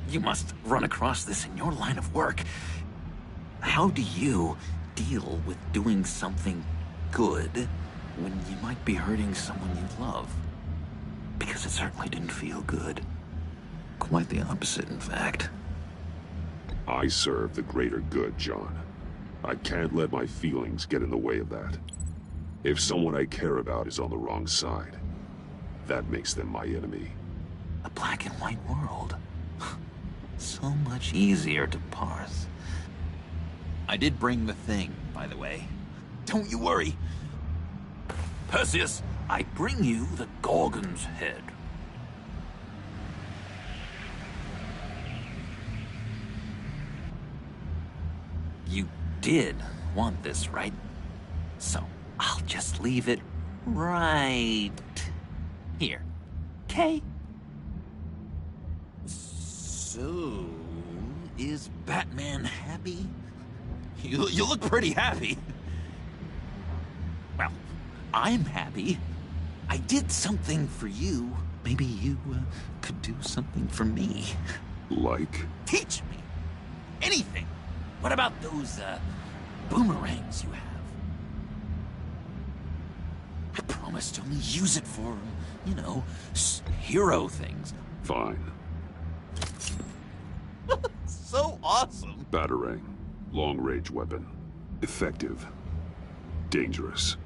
You must run across this in your line of work. How do you deal with doing something good when you might be hurting someone you love? Because it certainly didn't feel good. Quite the opposite, in fact. I serve the greater good, John. I can't let my feelings get in the way of that. If someone I care about is on the wrong side, that makes them my enemy. A black and white world. So much easier to parse. I did bring the thing, by the way. Don't you worry. Perseus, I bring you the Gorgon's head. You did want this, right? So, I'll just leave it right here. Okay? So, is Batman happy? You look pretty happy. Well, I'm happy. I did something for you. Maybe you could do something for me. Like? Teach me. Anything. What about those boomerangs you have? I promise to only use it for, you know, hero things. Fine. So awesome. Batarang. Long-range weapon. Effective. Dangerous.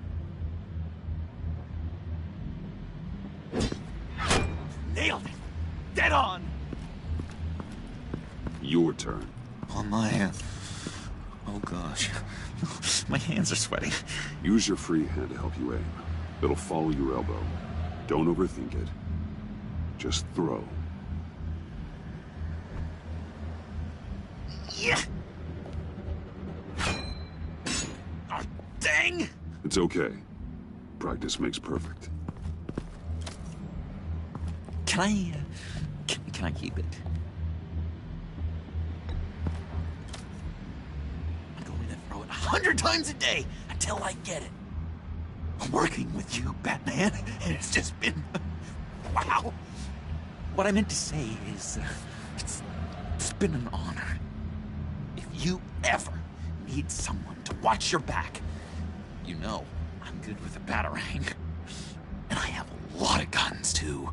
Nailed it. Dead on. Your turn. Oh my, oh gosh. My hands are sweating. Use your free hand to help you aim. It'll follow your elbow. Don't overthink it. Just throw. Yeah. Oh, dang. It's okay. Practice makes perfect. Can I keep it? I'm going to throw it 100 times a day until I get it. I'm working with you, Batman, and it's just been... wow. What I meant to say is, it's been an honor. If you ever need someone to watch your back, you know I'm good with a batarang. And I have a lot of guns, too,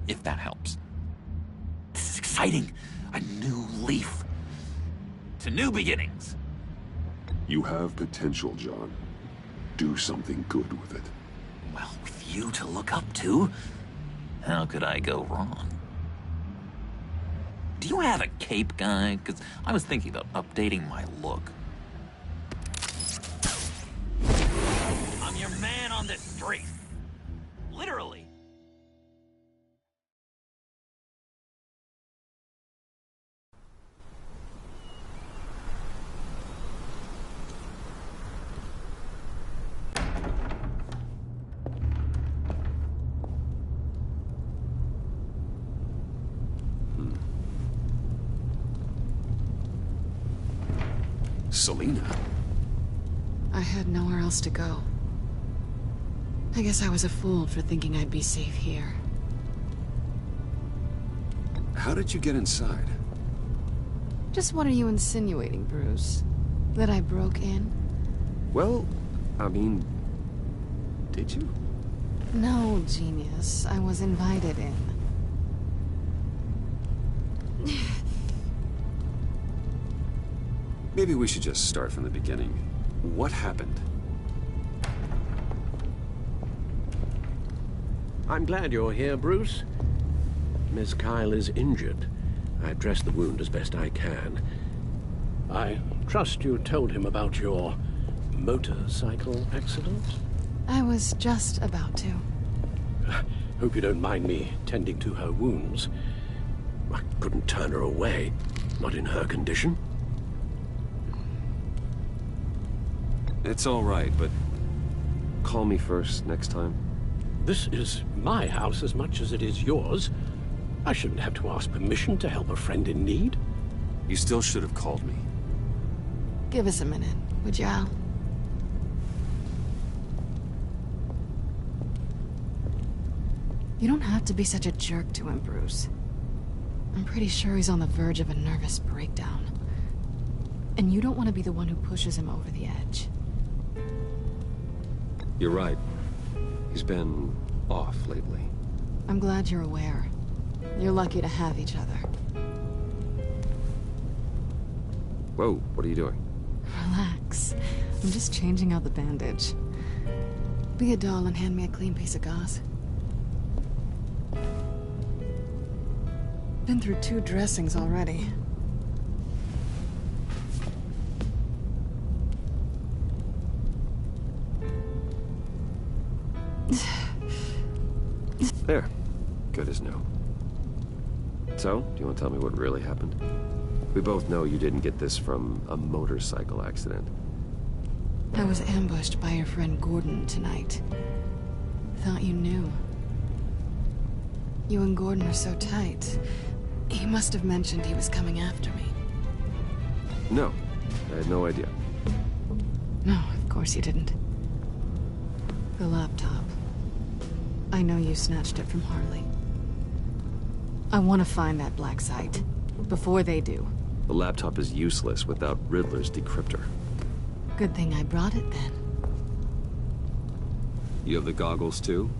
if that helps. This is exciting. A new leaf. To new beginnings. You have potential, John. Do something good with it. Well, with you to look up to, how could I go wrong? Do you have a cape, guy? Because I was thinking about updating my look. I'm your man on this street. Literally. Selina? I had nowhere else to go. I guess I was a fool for thinking I'd be safe here. How did you get inside? Just what are you insinuating, Bruce? That I broke in? Well, I mean, did you? No, genius. I was invited in. Maybe we should just start from the beginning. What happened? I'm glad you're here, Bruce. Miss Kyle is injured. I dressed the wound as best I can. I trust you told him about your motorcycle accident? I was just about to. Hope you don't mind me tending to her wounds. I couldn't turn her away, not in her condition. It's all right, but call me first next time. This is my house as much as it is yours. I shouldn't have to ask permission to help a friend in need. You still should have called me. Give us a minute, would you, Al? You don't have to be such a jerk to him, Bruce. I'm pretty sure he's on the verge of a nervous breakdown. And you don't want to be the one who pushes him over the edge. You're right. He's been off lately. I'm glad you're aware. You're lucky to have each other. Whoa, what are you doing? Relax. I'm just changing out the bandage. Be a doll and hand me a clean piece of gauze. Been through 2 dressings already. There. Good as new. So, do you want to tell me what really happened? We both know you didn't get this from a motorcycle accident. I was ambushed by your friend Gordon tonight. Thought you knew. You and Gordon are so tight. He must have mentioned he was coming after me. No, I had no idea. No, of course you didn't. The laptop. I know you snatched it from Harley. I want to find that black site. Before they do. The laptop is useless without Riddler's decryptor. Good thing I brought it then. You have the goggles too?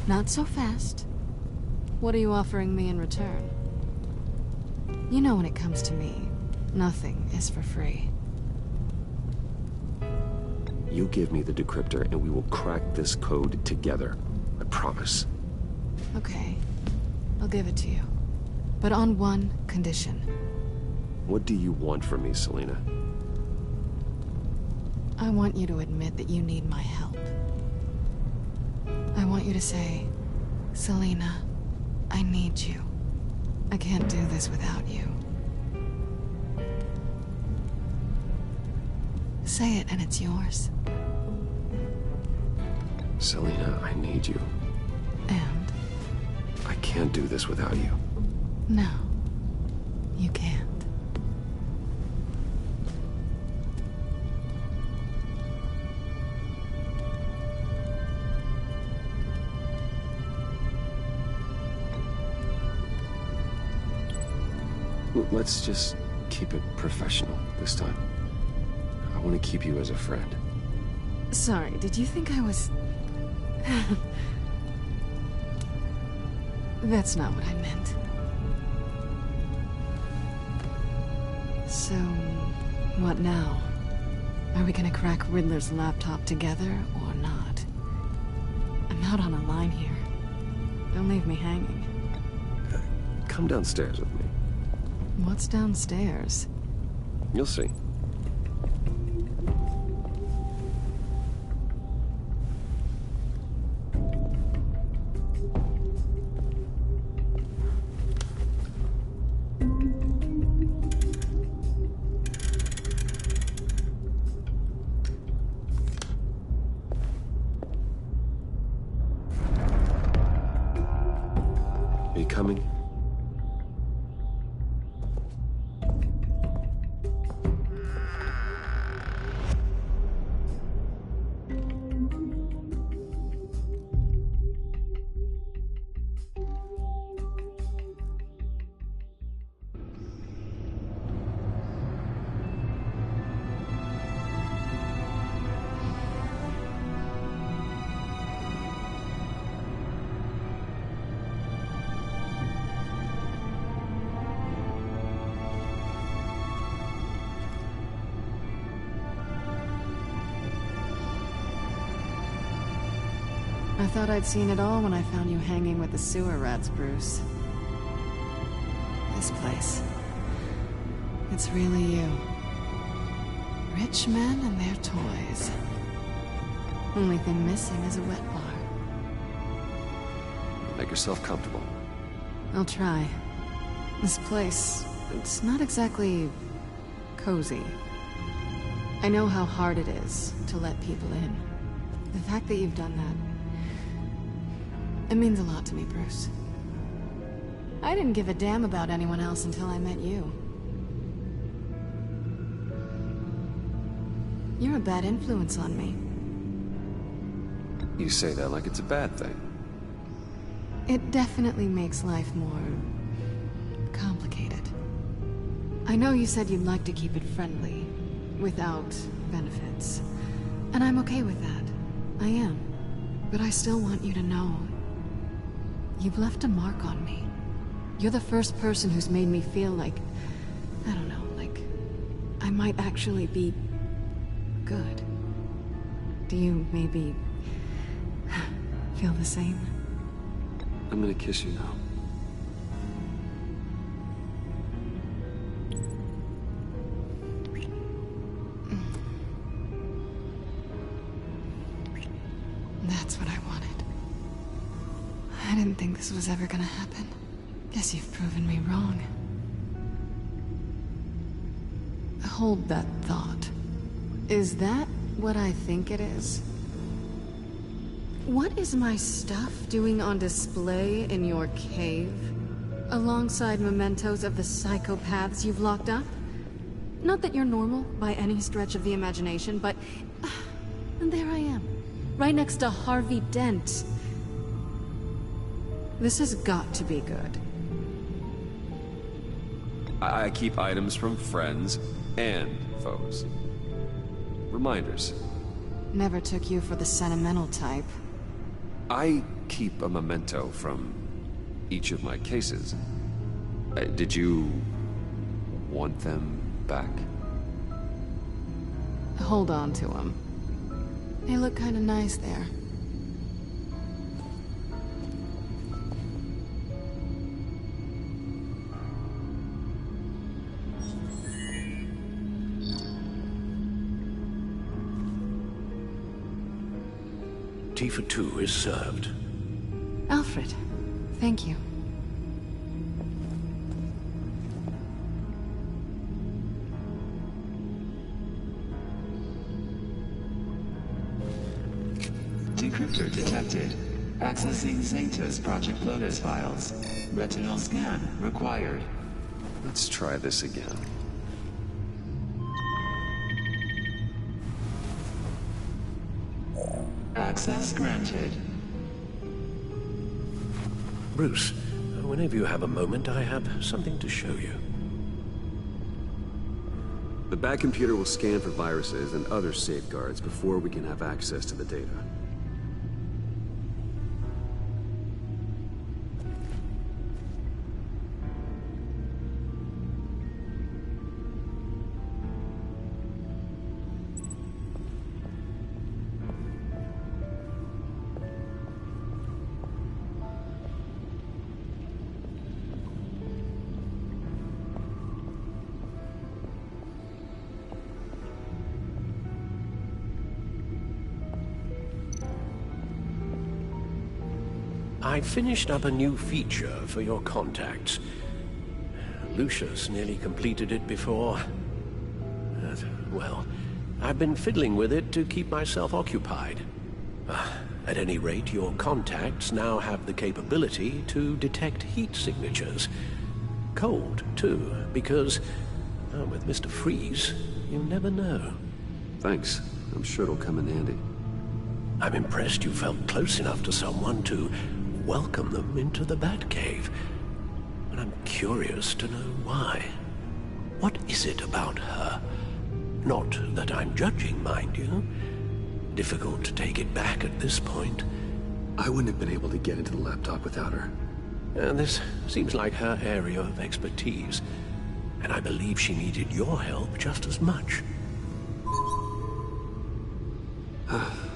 Not so fast. What are you offering me in return? You know when it comes to me, nothing is for free. You give me the decryptor and we will crack this code together. I promise. Okay. I'll give it to you. But on one condition. What do you want from me, Selina? I want you to admit that you need my help. I want you to say, Selina, I need you. I can't do this without you. Say it and it's yours. Selina, I need you. And? I can't do this without you. No, you can't. Let's just keep it professional this time. I want to keep you as a friend. Sorry, did you think I was... That's not what I meant. So, what now? Are we gonna crack Riddler's laptop together or not? I'm out on a line here. Don't leave me hanging. Come downstairs with me. What's downstairs? You'll see. Are you coming? I thought I'd seen it all when I found you hanging with the sewer rats, Bruce. This place. It's really you. Rich men and their toys. Only thing missing is a wet bar. Make yourself comfortable. I'll try. This place, it's not exactly cozy. I know how hard it is to let people in. The fact that you've done that, it means a lot to me, Bruce. I didn't give a damn about anyone else until I met you. You're a bad influence on me. You say that like it's a bad thing. It definitely makes life more complicated. I know you said you'd like to keep it friendly, without benefits. And I'm okay with that. I am. But I still want you to know, you've left a mark on me. You're the first person who's made me feel like, I don't know, like I might actually be good. Do you maybe feel the same? I'm gonna kiss you now. That's what I wanted. I didn't think this was ever gonna happen. Guess you've proven me wrong. Hold that thought. Is that what I think it is? What is my stuff doing on display in your cave? Alongside mementos of the psychopaths you've locked up? Not that you're normal by any stretch of the imagination, but... and there I am. Right next to Harvey Dent. This has got to be good. I keep items from friends and foes. Reminders. Never took you for the sentimental type. I keep a memento from each of my cases. Did you want them back? Hold on to them. They look kind of nice there. Tea for two is served. Alfred, thank you. Decryptor detected. Accessing Zeta's Project Lotus files. Retinal scan required. Let's try this again. Access granted. Bruce, whenever you have a moment, I have something to show you. The back computer will scan for viruses and other safeguards before we can have access to the data. I finished up a new feature for your contacts. Lucius nearly completed it before. Well, I've been fiddling with it to keep myself occupied. At any rate, your contacts now have the capability to detect heat signatures. Cold, too, because with Mr. Freeze, you never know. Thanks. I'm sure it'll come in handy. I'm impressed you felt close enough to someone to welcome them into the Batcave. And I'm curious to know why. What is it about her? Not that I'm judging, mind you. Difficult to take it back at this point. I wouldn't have been able to get into the laptop without her. This seems like her area of expertise. And I believe she needed your help just as much.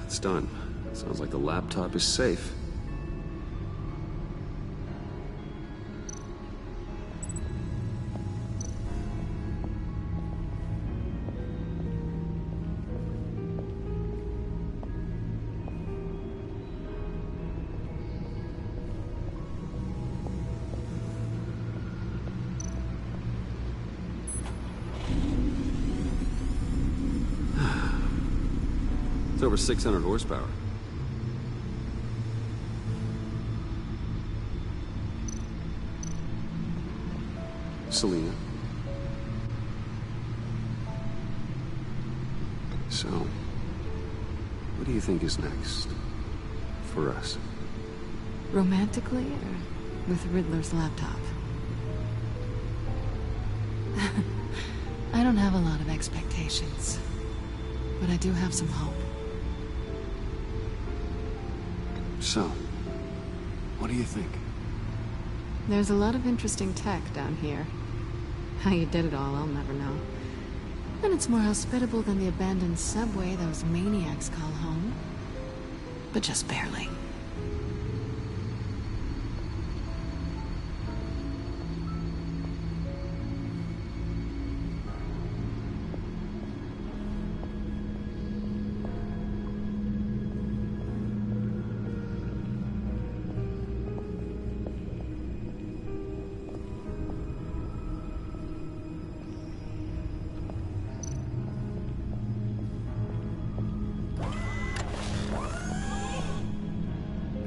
It's done. Sounds like the laptop is safe. It's over 600 horsepower. Selina. So, what do you think is next for us? Romantically, or with Riddler's laptop? I don't have a lot of expectations, but I do have some hope. So, what do you think? There's a lot of interesting tech down here. How you did it all, I'll never know. And it's more hospitable than the abandoned subway those maniacs call home. But just barely.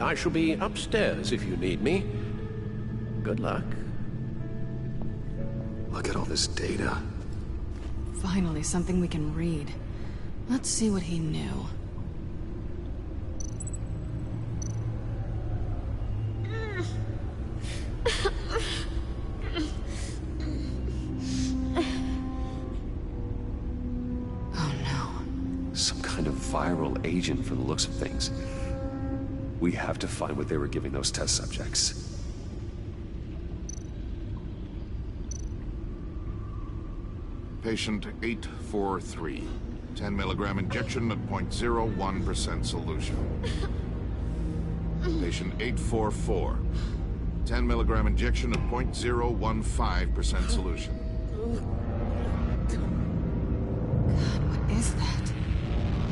I shall be upstairs if you need me. Good luck. Look at all this data. Finally, something we can read. Let's see what he knew. Oh no. Some kind of viral agent from the looks of things. We have to find what they were giving those test subjects. Patient 843. 10 milligram injection at 0.01% solution. Patient 844. 10 milligram injection at 0.015% solution. God, what is that?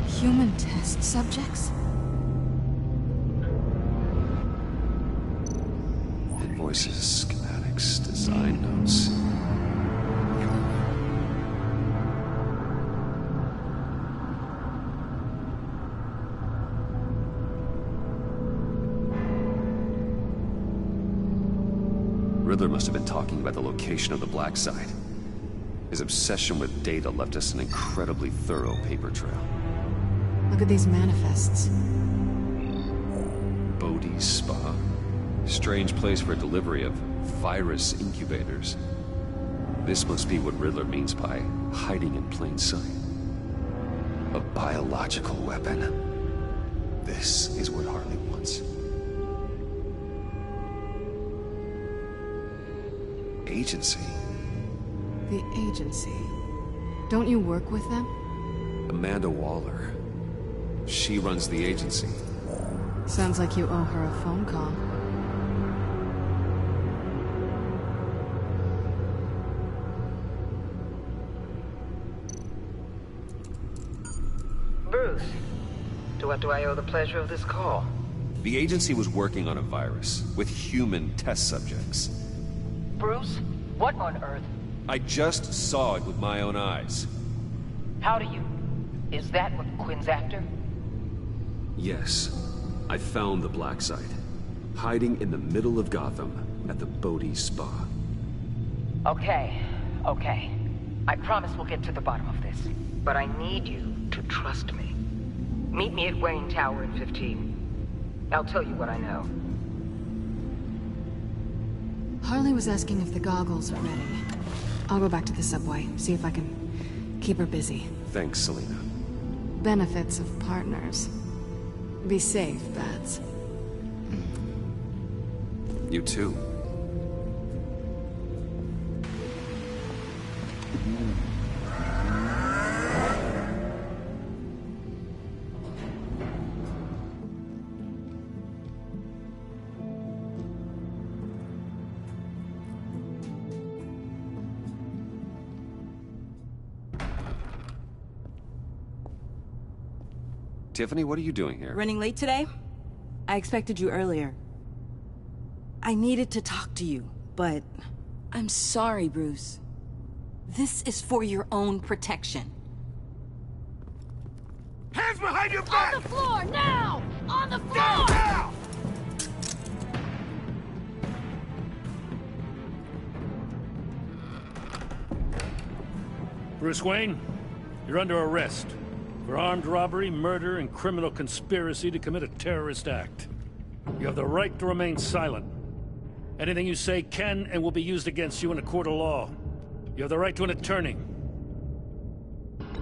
Human test subjects? Invoices, schematics, design notes. Riddler must have been talking about the location of the black site. His obsession with data left us an incredibly thorough paper trail. Look at these manifests. Bodhi's Spa. Strange place for delivery of virus incubators. This must be what Riddler means by hiding in plain sight. A biological weapon. This is what Harley wants. Agency? The agency. Don't you work with them? Amanda Waller. She runs the agency. Sounds like you owe her a phone call. Bruce, to what do I owe the pleasure of this call? The agency was working on a virus with human test subjects. Bruce, what on earth? I just saw it with my own eyes. How do you... Is that what Quinn's after? Yes. I found the black site. Hiding in the middle of Gotham at the Bodhi Spa. Okay. I promise we'll get to the bottom of this. But I need you to trust me. Meet me at Wayne Tower in 15. I'll tell you what I know. Harley was asking if the goggles are ready. I'll go back to the subway, see if I can keep her busy. Thanks, Selina. Benefits of partners. Be safe, Bats. You too. Tiffany, what are you doing here? Running late today? I expected you earlier. I needed to talk to you, but... I'm sorry, Bruce. This is for your own protection. Hands behind your back! On the floor, now! On the floor! Down, now! Bruce Wayne, you're under arrest for armed robbery, murder, and criminal conspiracy to commit a terrorist act. You have the right to remain silent. Anything you say can and will be used against you in a court of law. You have the right to an attorney.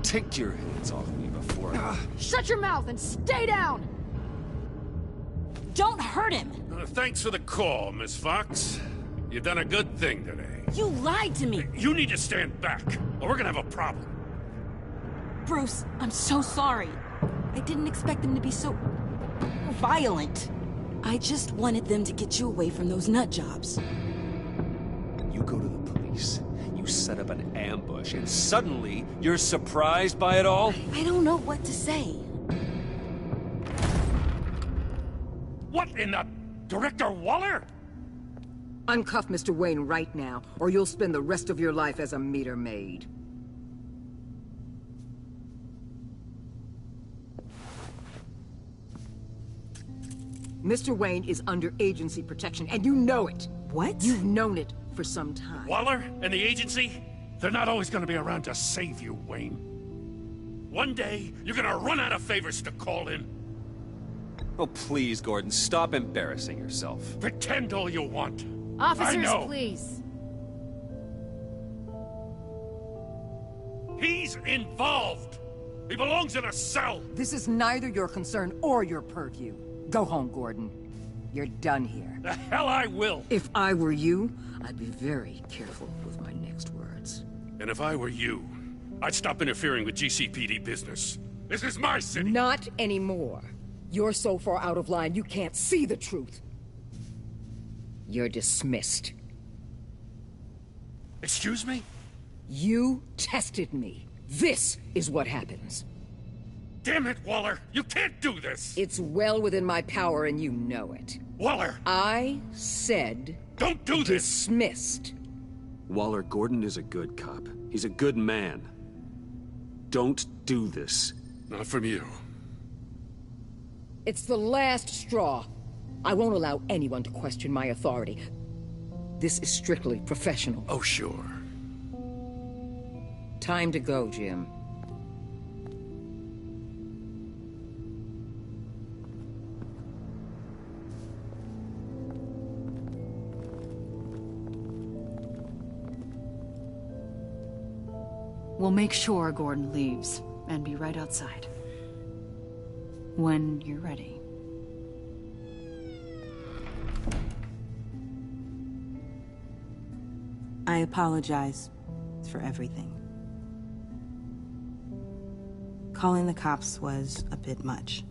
Take your hands off me before I... Shut your mouth and stay down! Don't hurt him! Thanks for the call, Miss Fox. You've done a good thing today. You lied to me! You need to stand back, or we're gonna have a problem. Bruce, I'm so sorry. I didn't expect them to be so... violent. I just wanted them to get you away from those nut jobs. You go to the police, you set up an ambush, and suddenly you're surprised by it all? I don't know what to say. What in the... Director Waller? Uncuff Mr. Wayne right now, or you'll spend the rest of your life as a meter maid. Mr. Wayne is under agency protection, and you know it. What? You've known it for some time. Waller and the agency? They're not always gonna be around to save you, Wayne. One day, you're gonna run out of favors to call in. Oh, please, Gordon, stop embarrassing yourself. Pretend all you want. Officers, please. He's involved. He belongs in a cell. This is neither your concern or your purview. Go home, Gordon. You're done here. The hell I will. If I were you, I'd be very careful with my next words. And if I were you, I'd stop interfering with GCPD business. This is my city. Not anymore. You're so far out of line, you can't see the truth. You're dismissed. Excuse me? You tested me. This is what happens. Damn it, Waller! You can't do this! It's well within my power and you know it. Waller! I said... Don't do this! Dismissed. Waller, Gordon is a good cop. He's a good man. Don't do this. Not from you. It's the last straw. I won't allow anyone to question my authority. This is strictly professional. Oh, sure. Time to go, Jim. We'll make sure Gordon leaves, and be right outside. When you're ready. I apologize for everything. Calling the cops was a bit much.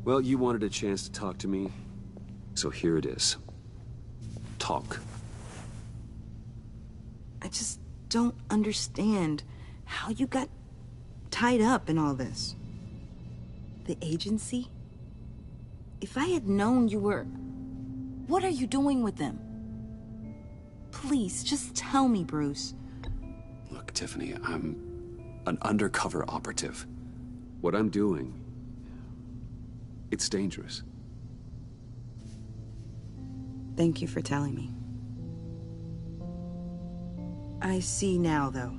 Well, you wanted a chance to talk to me, so here it is. Talk. I just don't understand how you got tied up in all this. The agency? If I had known you were... What are you doing with them? Please, just tell me, Bruce. Look, Tiffany, I'm an undercover operative. What I'm doing, it's dangerous. Thank you for telling me. I see now, though.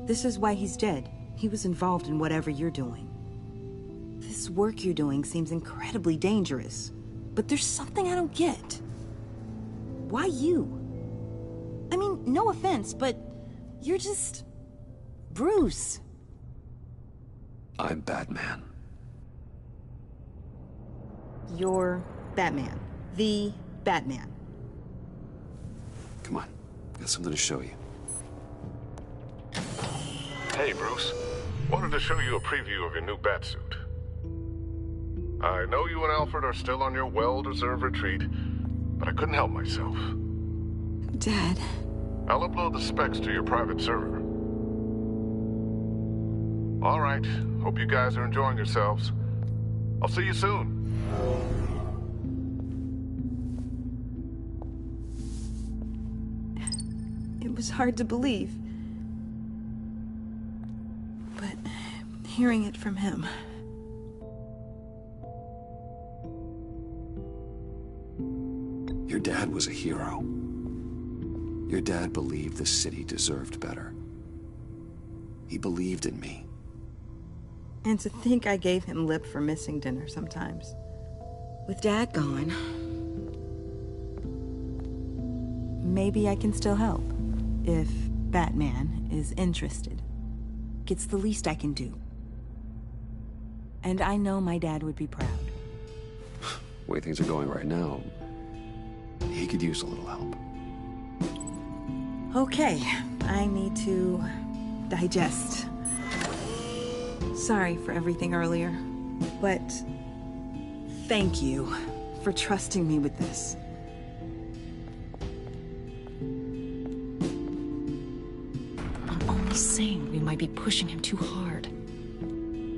This is why he's dead. He was involved in whatever you're doing. This work you're doing seems incredibly dangerous. But there's something I don't get. Why you? I mean, no offense, but you're just... Bruce. I'm Batman. You're Batman. The Batman. Come on, got something to show you. Hey, Bruce. Wanted to show you a preview of your new Batsuit. I know you and Alfred are still on your well-deserved retreat, but I couldn't help myself. Dad. I'll upload the specs to your private server. All right. Hope you guys are enjoying yourselves. I'll see you soon. It was hard to believe. But hearing it from him... Your dad was a hero. Your dad believed the city deserved better. He believed in me. And to think I gave him lip for missing dinner sometimes. With Dad gone, maybe I can still help. If Batman is interested. It's the least I can do. And I know my dad would be proud. The way things are going right now, he could use a little help. Okay, I need to digest. Sorry for everything earlier, but thank you for trusting me with this. I'm only saying we might be pushing him too hard.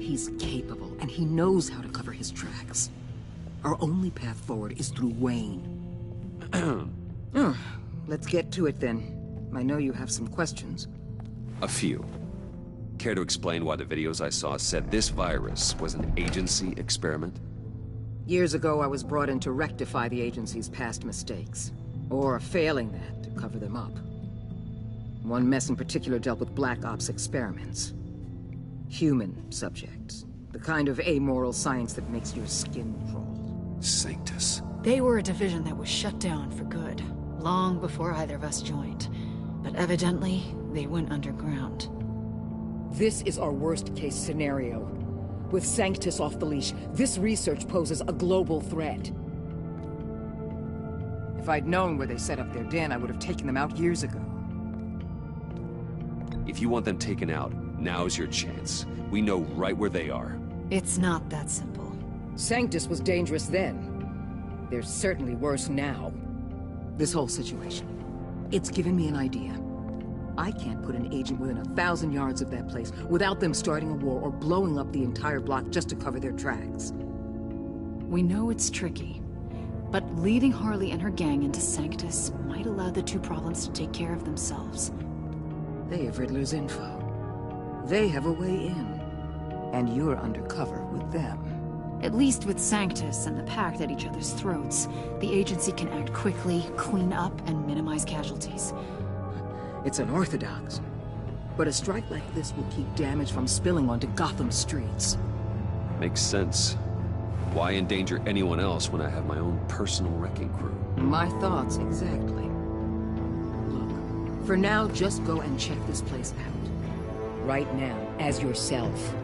He's capable, and he knows how to cover his tracks. Our only path forward is through Wayne. Let's get to it then. I know you have some questions. A few. Care to explain why the videos I saw said this virus was an agency experiment? Years ago, I was brought in to rectify the agency's past mistakes. Or failing that, to cover them up. One mess in particular dealt with Black Ops experiments. Human subjects. The kind of amoral science that makes your skin crawl. Sanctus. They were a division that was shut down for good, long before either of us joined. But evidently, they went underground. This is our worst-case scenario. With Sanctus off the leash, this research poses a global threat. If I'd known where they set up their den, I would have taken them out years ago. If you want them taken out, now's your chance. We know right where they are. It's not that simple. Sanctus was dangerous then. They're certainly worse now. This whole situation, it's given me an idea. I can't put an agent within 1,000 yards of that place without them starting a war or blowing up the entire block just to cover their tracks. We know it's tricky, but leading Harley and her gang into Sanctus might allow the two problems to take care of themselves. They have Riddler's info. They have a way in. And you're undercover with them. At least with Sanctus and the Pact at each other's throats, the agency can act quickly, clean up, and minimize casualties. It's unorthodox, but a strike like this will keep damage from spilling onto Gotham streets. Makes sense. Why endanger anyone else when I have my own personal wrecking crew? My thoughts, exactly. Look, for now, just go and check this place out. Right now, as yourself.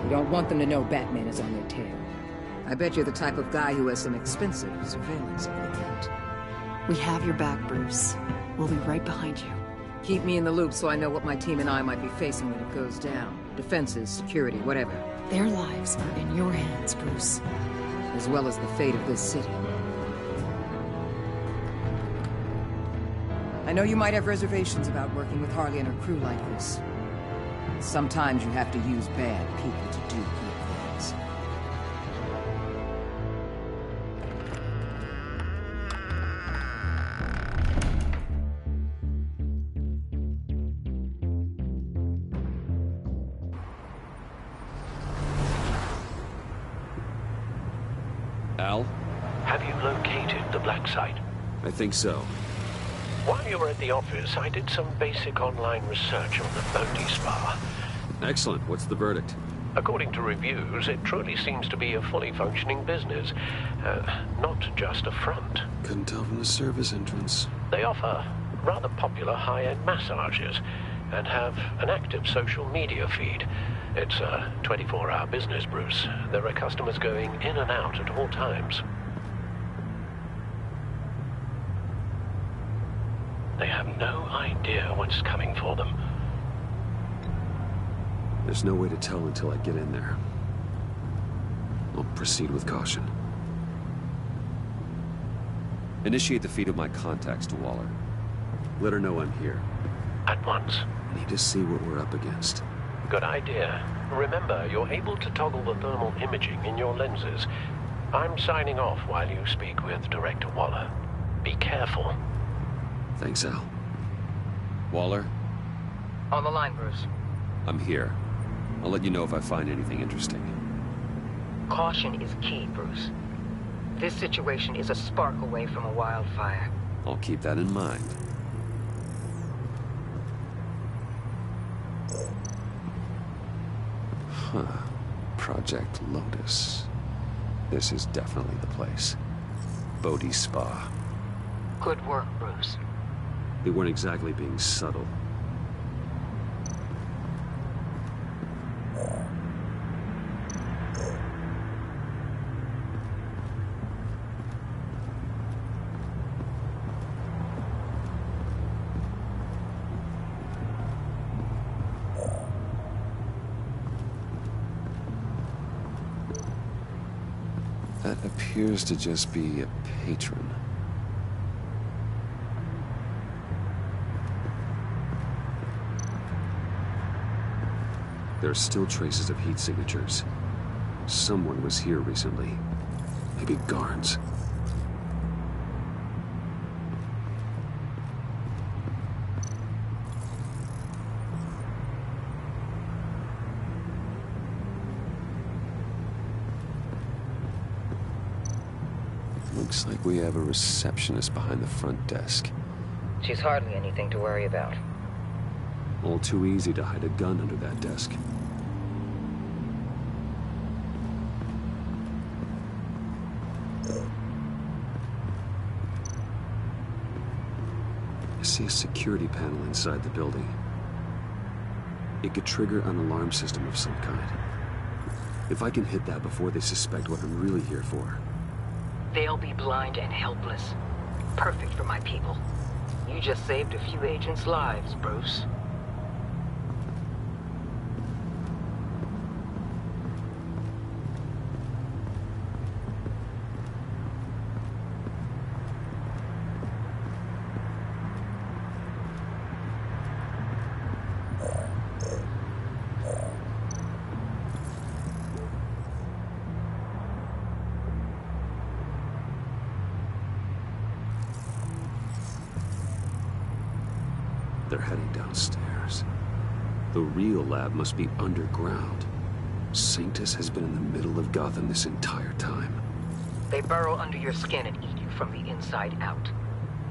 We don't want them to know Batman is on their tail. I bet you're the type of guy who has some expensive surveillance equipment. We have your back, Bruce. We'll be right behind you. Keep me in the loop so I know what my team and I might be facing when it goes down. Defenses, security, whatever. Their lives are in your hands, Bruce. As well as the fate of this city. I know you might have reservations about working with Harley and her crew like this. Sometimes you have to use bad people to do good things. Al? Have you located the black site? I think so. While you were at the office, I did some basic online research on the Bodhi Spa. Excellent. What's the verdict? According to reviews, it truly seems to be a fully functioning business. Not just a front. Couldn't tell from the service entrance. They offer rather popular high-end massages and have an active social media feed. It's a 24-hour business, Bruce. There are customers going in and out at all times. They have no idea what's coming for them. There's no way to tell until I get in there. I'll proceed with caution. Initiate the feed of my contacts to Waller. Let her know I'm here. At once. I need to see what we're up against. Good idea. Remember, you're able to toggle the thermal imaging in your lenses. I'm signing off while you speak with Director Waller. Be careful. Thanks, Al. Waller? On the line, Bruce. I'm here. I'll let you know if I find anything interesting. Caution is key, Bruce. This situation is a spark away from a wildfire. I'll keep that in mind. Huh. Project Lotus. This is definitely the place. Bodhi's Spa. Good work, Bruce. They weren't exactly being subtle. That appears to just be a patron. There are still traces of heat signatures. Someone was here recently. Maybe guards. Looks like we have a receptionist behind the front desk. She's hardly anything to worry about. All too easy to hide a gun under that desk. I see a security panel inside the building. It could trigger an alarm system of some kind. If I can hit that before they suspect what I'm really here for. They'll be blind and helpless. Perfect for my people. You just saved a few agents' lives, Bruce. They're heading downstairs. The real lab must be underground. Sanctus has been in the middle of Gotham this entire time. They burrow under your skin and eat you from the inside out.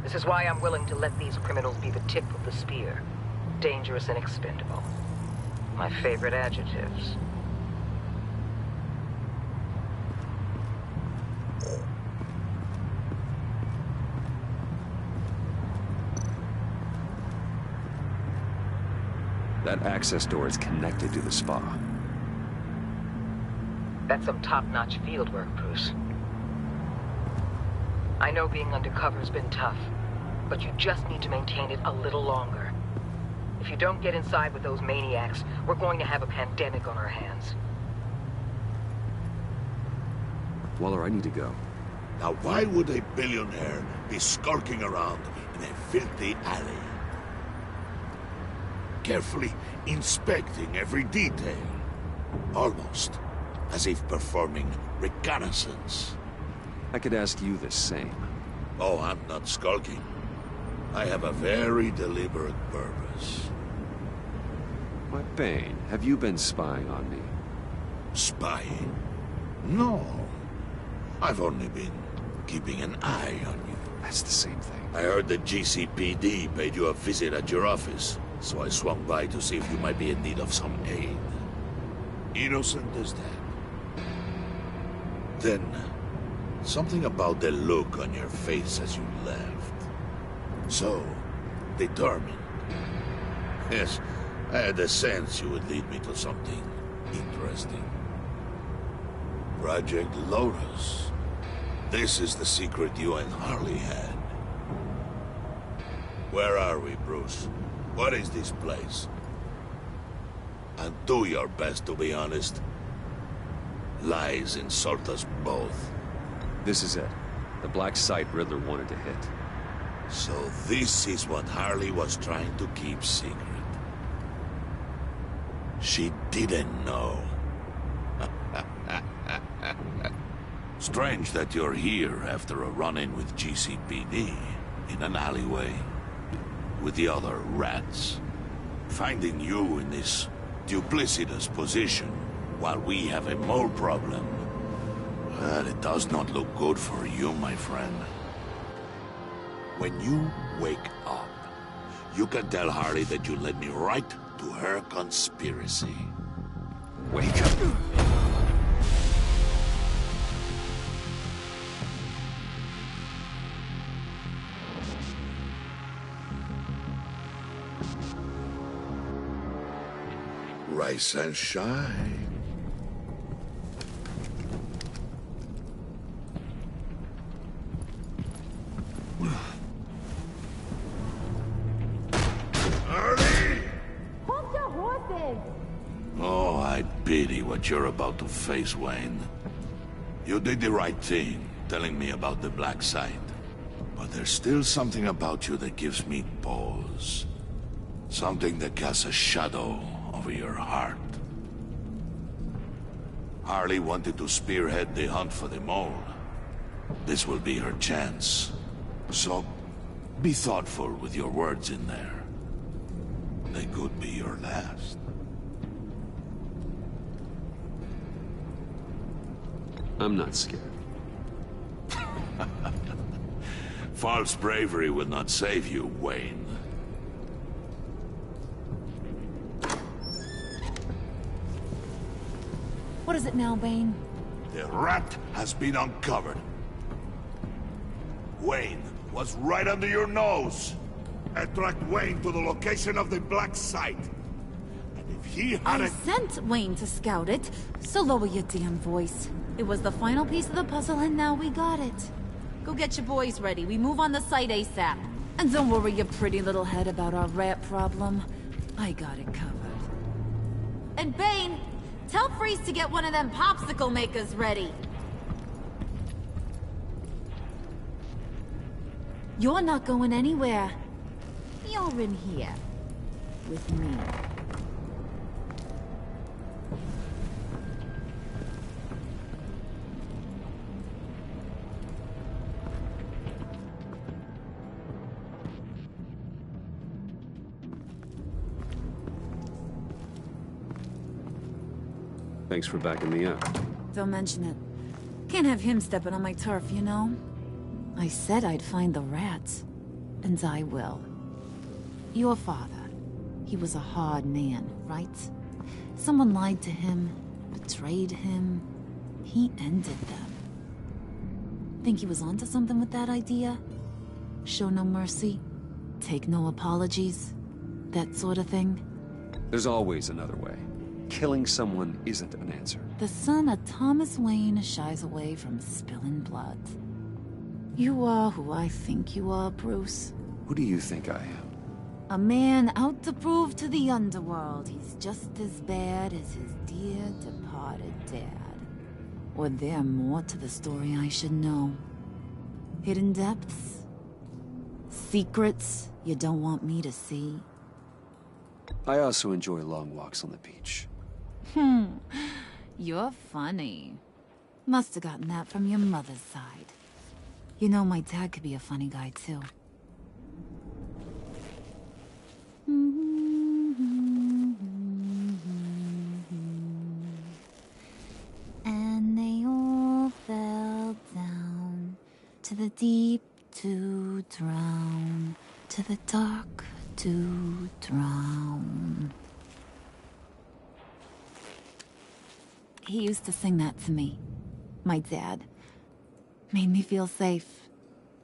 This is why I'm willing to let these criminals be the tip of the spear. Dangerous and expendable. My favorite adjectives. That access door is connected to the spa. That's some top-notch field work, Bruce. I know being undercover's been tough, but you just need to maintain it a little longer. If you don't get inside with those maniacs, we're going to have a pandemic on our hands. Waller, I need to go. Now why would a billionaire be skulking around in a filthy alley? Carefully inspecting every detail. Almost as if performing reconnaissance. I could ask you the same. Oh, I'm not skulking. I have a very deliberate purpose. Why, Bane, have you been spying on me? Spying? No. I've only been keeping an eye on you. That's the same thing. I heard the GCPD paid you a visit at your office, so I swung by to see if you might be in need of some aid. Innocent as that. Then, something about the look on your face as you left. So, determined. Yes, I had a sense you would lead me to something interesting. Project Lotus. This is the secret you and Harley had. Where are we, Bruce? What is this place? And do your best to be honest. Lies insult us both. This is it. The black site Riddler wanted to hit. So this is what Harley was trying to keep secret. She didn't know. Strange that you're here after a run-in with GCPD in an alleyway with the other rats. Finding you in this duplicitous position while we have a mole problem. Well, it does not look good for you, my friend. When you wake up, you can tell Harley that you led me right to her conspiracy. Wake up. Rise and shine. Hold your horses! Oh, I pity what you're about to face, Wayne. You did the right thing, telling me about the black site. But there's still something about you that gives me pause. Something that casts a shadow over your heart. Harley wanted to spearhead the hunt for the mole. This will be her chance. So, be thoughtful with your words in there. They could be your last. I'm not scared. False bravery will not save you, Wayne. What is it now, Bane? The rat has been uncovered. Wayne was right under your nose. Attract Wayne to the location of the black site. And if he had I sent Wayne to scout it, so lower your damn voice. It was the final piece of the puzzle, and now we got it. Go get your boys ready. We move on the site ASAP. And don't worry your pretty little head about our rat problem. I got it covered. And Bane, tell Freeze to get one of them popsicle makers ready. You're not going anywhere. You're in here. With me. Thanks for backing me up. Don't mention it. Can't have him stepping on my turf, you know? I said I'd find the rats. And I will. Your father. He was a hard man, right? Someone lied to him, betrayed him. He ended them. Think he was onto something with that idea? Show no mercy? Take no apologies? That sort of thing? There's always another way. Killing someone isn't an answer. The son of Thomas Wayne shies away from spilling blood. You are who I think you are, Bruce. Who do you think I am? A man out to prove to the underworld he's just as bad as his dear departed dad. Or there more to the story I should know. Hidden depths? Secrets you don't want me to see? I also enjoy long walks on the beach. You're funny. Must have gotten that from your mother's side. You know, my dad could be a funny guy, too. And they all fell down to the deep to drown, to the dark to drown. He used to sing that to me. My dad. Made me feel safe.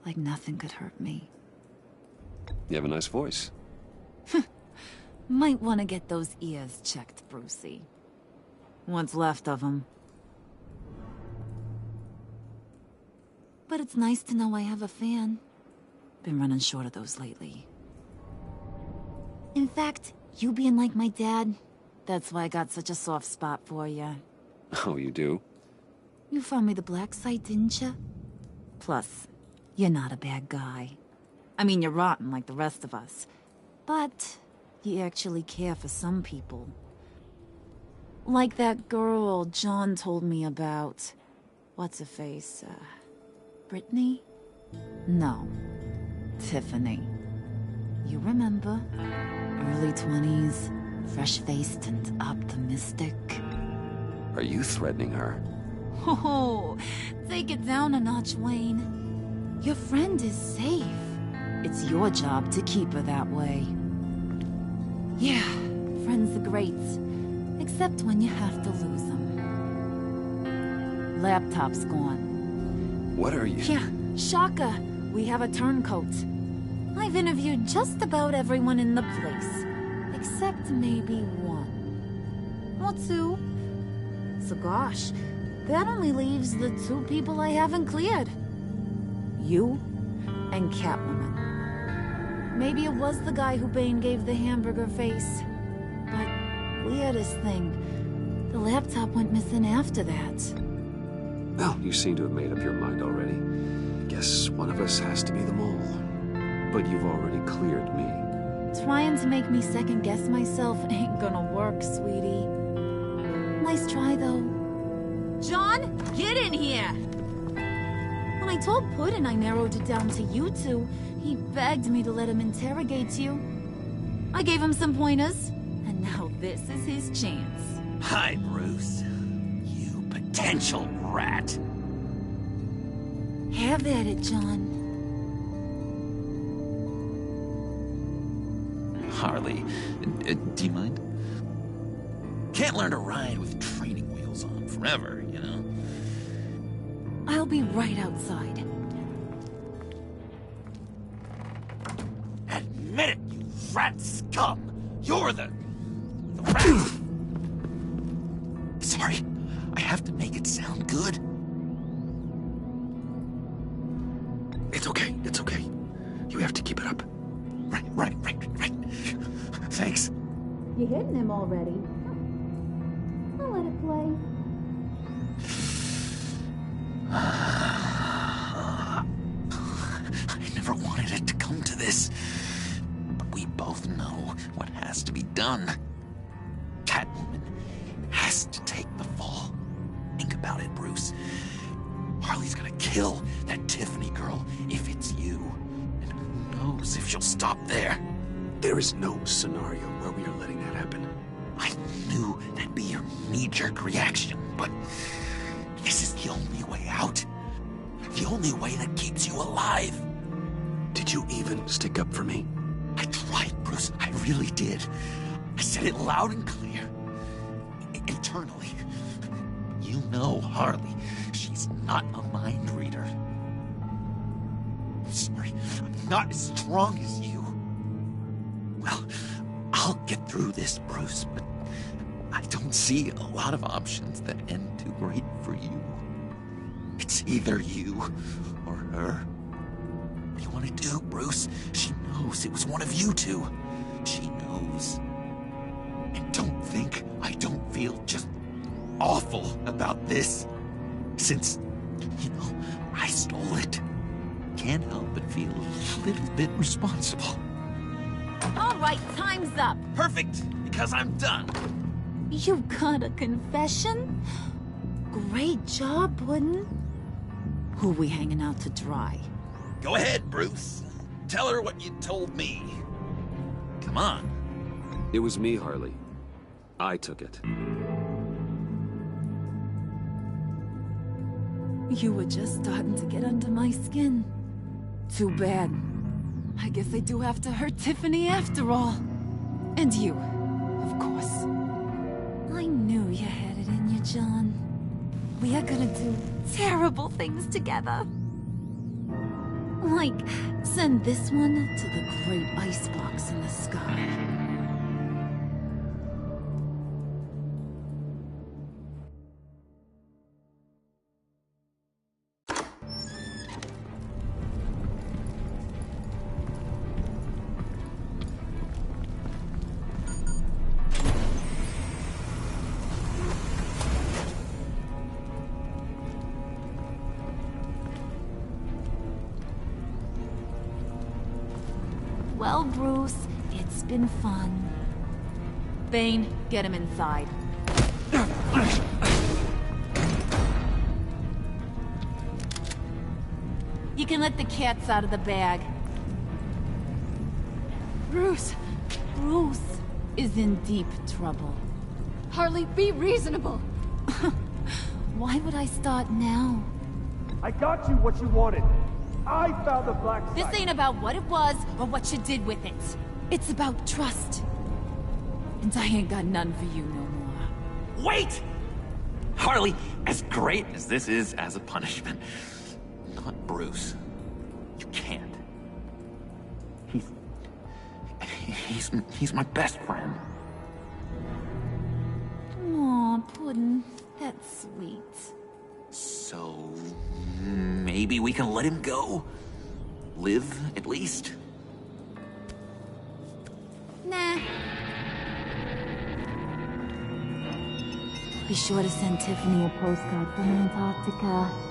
Like nothing could hurt me. You have a nice voice. Might want to get those ears checked, Brucey. What's left of them. But it's nice to know I have a fan. Been running short of those lately. In fact, you being like my dad, that's why I got such a soft spot for you. Oh, you do? You found me the black site, didn't you? Plus, you're not a bad guy. I mean, you're rotten like the rest of us. But you actually care for some people. Like that girl John told me about. What's her face? Brittany? No. Tiffany. You remember? Early 20s, fresh-faced and optimistic. Are you threatening her? Oh, take it down a notch, Wayne. Your friend is safe. It's your job to keep her that way. Yeah, friends are great. Except when you have to lose them. Laptop's gone. What are you... Yeah, shocker. We have a turncoat. I've interviewed just about everyone in the place. Except maybe one. Or two. So gosh, that only leaves the two people I haven't cleared. You and Catwoman. Maybe it was the guy who Bane gave the hamburger face. But weirdest thing, the laptop went missing after that. Well, you seem to have made up your mind already. Guess one of us has to be the mole. But you've already cleared me. Trying to make me second-guess myself ain't gonna work, sweetie. Nice try, though. John, get in here! When I told Puddin' I narrowed it down to you two, he begged me to let him interrogate you. I gave him some pointers, and now this is his chance. Hi, Bruce. You potential rat. Have at it, John. Harley, do you mind? Can't learn to ride with training wheels on forever, you know? I'll be right outside. Admit it, you rat scum! You're the rat! Sorry, I have to make it sound good. It's okay, it's okay. You have to keep it up. Right. Thanks. You hitting him already? I'll let it play. I never wanted it to come to this. But we both know what has to be done. Catwoman has to take the fall. Think about it, Bruce. Harley's gonna kill that Tiffany girl if it's you. And who knows if she'll stop there. There is no scenario where we are letting that happen. I knew that'd be your knee-jerk reaction, but this is the only way out. The only way that keeps you alive. Did you even stick up for me? I tried, Bruce. I really did. I said it loud and clear. Internally. You know Harley. She's not a mind reader. I'm sorry. I'm not as strong as you. Well, I'll get through this, Bruce, but I don't see a lot of options that end too great for you. It's either you or her. What do you want to do, Bruce? She knows it was one of you two. She knows. And don't think I don't feel just awful about this. Since, you know, I stole it. Can't help but feel a little bit responsible. All right, time's up. Perfect, because I'm done. You got a confession? Great job, Puddin'. Who we hanging out to dry? Go ahead, Bruce. Tell her what you told me. Come on. It was me, Harley. I took it. You were just starting to get under my skin. Too bad. I guess I do have to hurt Tiffany after all. And you, of course. I knew you had it in you, John. We are gonna do terrible things together. Like, send this one to the great icebox in the sky. Well, Bruce, it's been fun. Bane, get him inside. You can let the cats out of the bag. Bruce! Bruce is in deep trouble. Harley, be reasonable! Why would I start now? I got you what you wanted. I found the black site. This ain't about what it was or what you did with it. It's about trust. And I ain't got none for you no more. Wait! Harley, as great as this is as a punishment, not Bruce. You can't. He's my best friend. Aw, Puddin'. That's sweet. So, maybe we can let him go? Live, at least? Nah. Be sure to send Tiffany a postcard from Antarctica.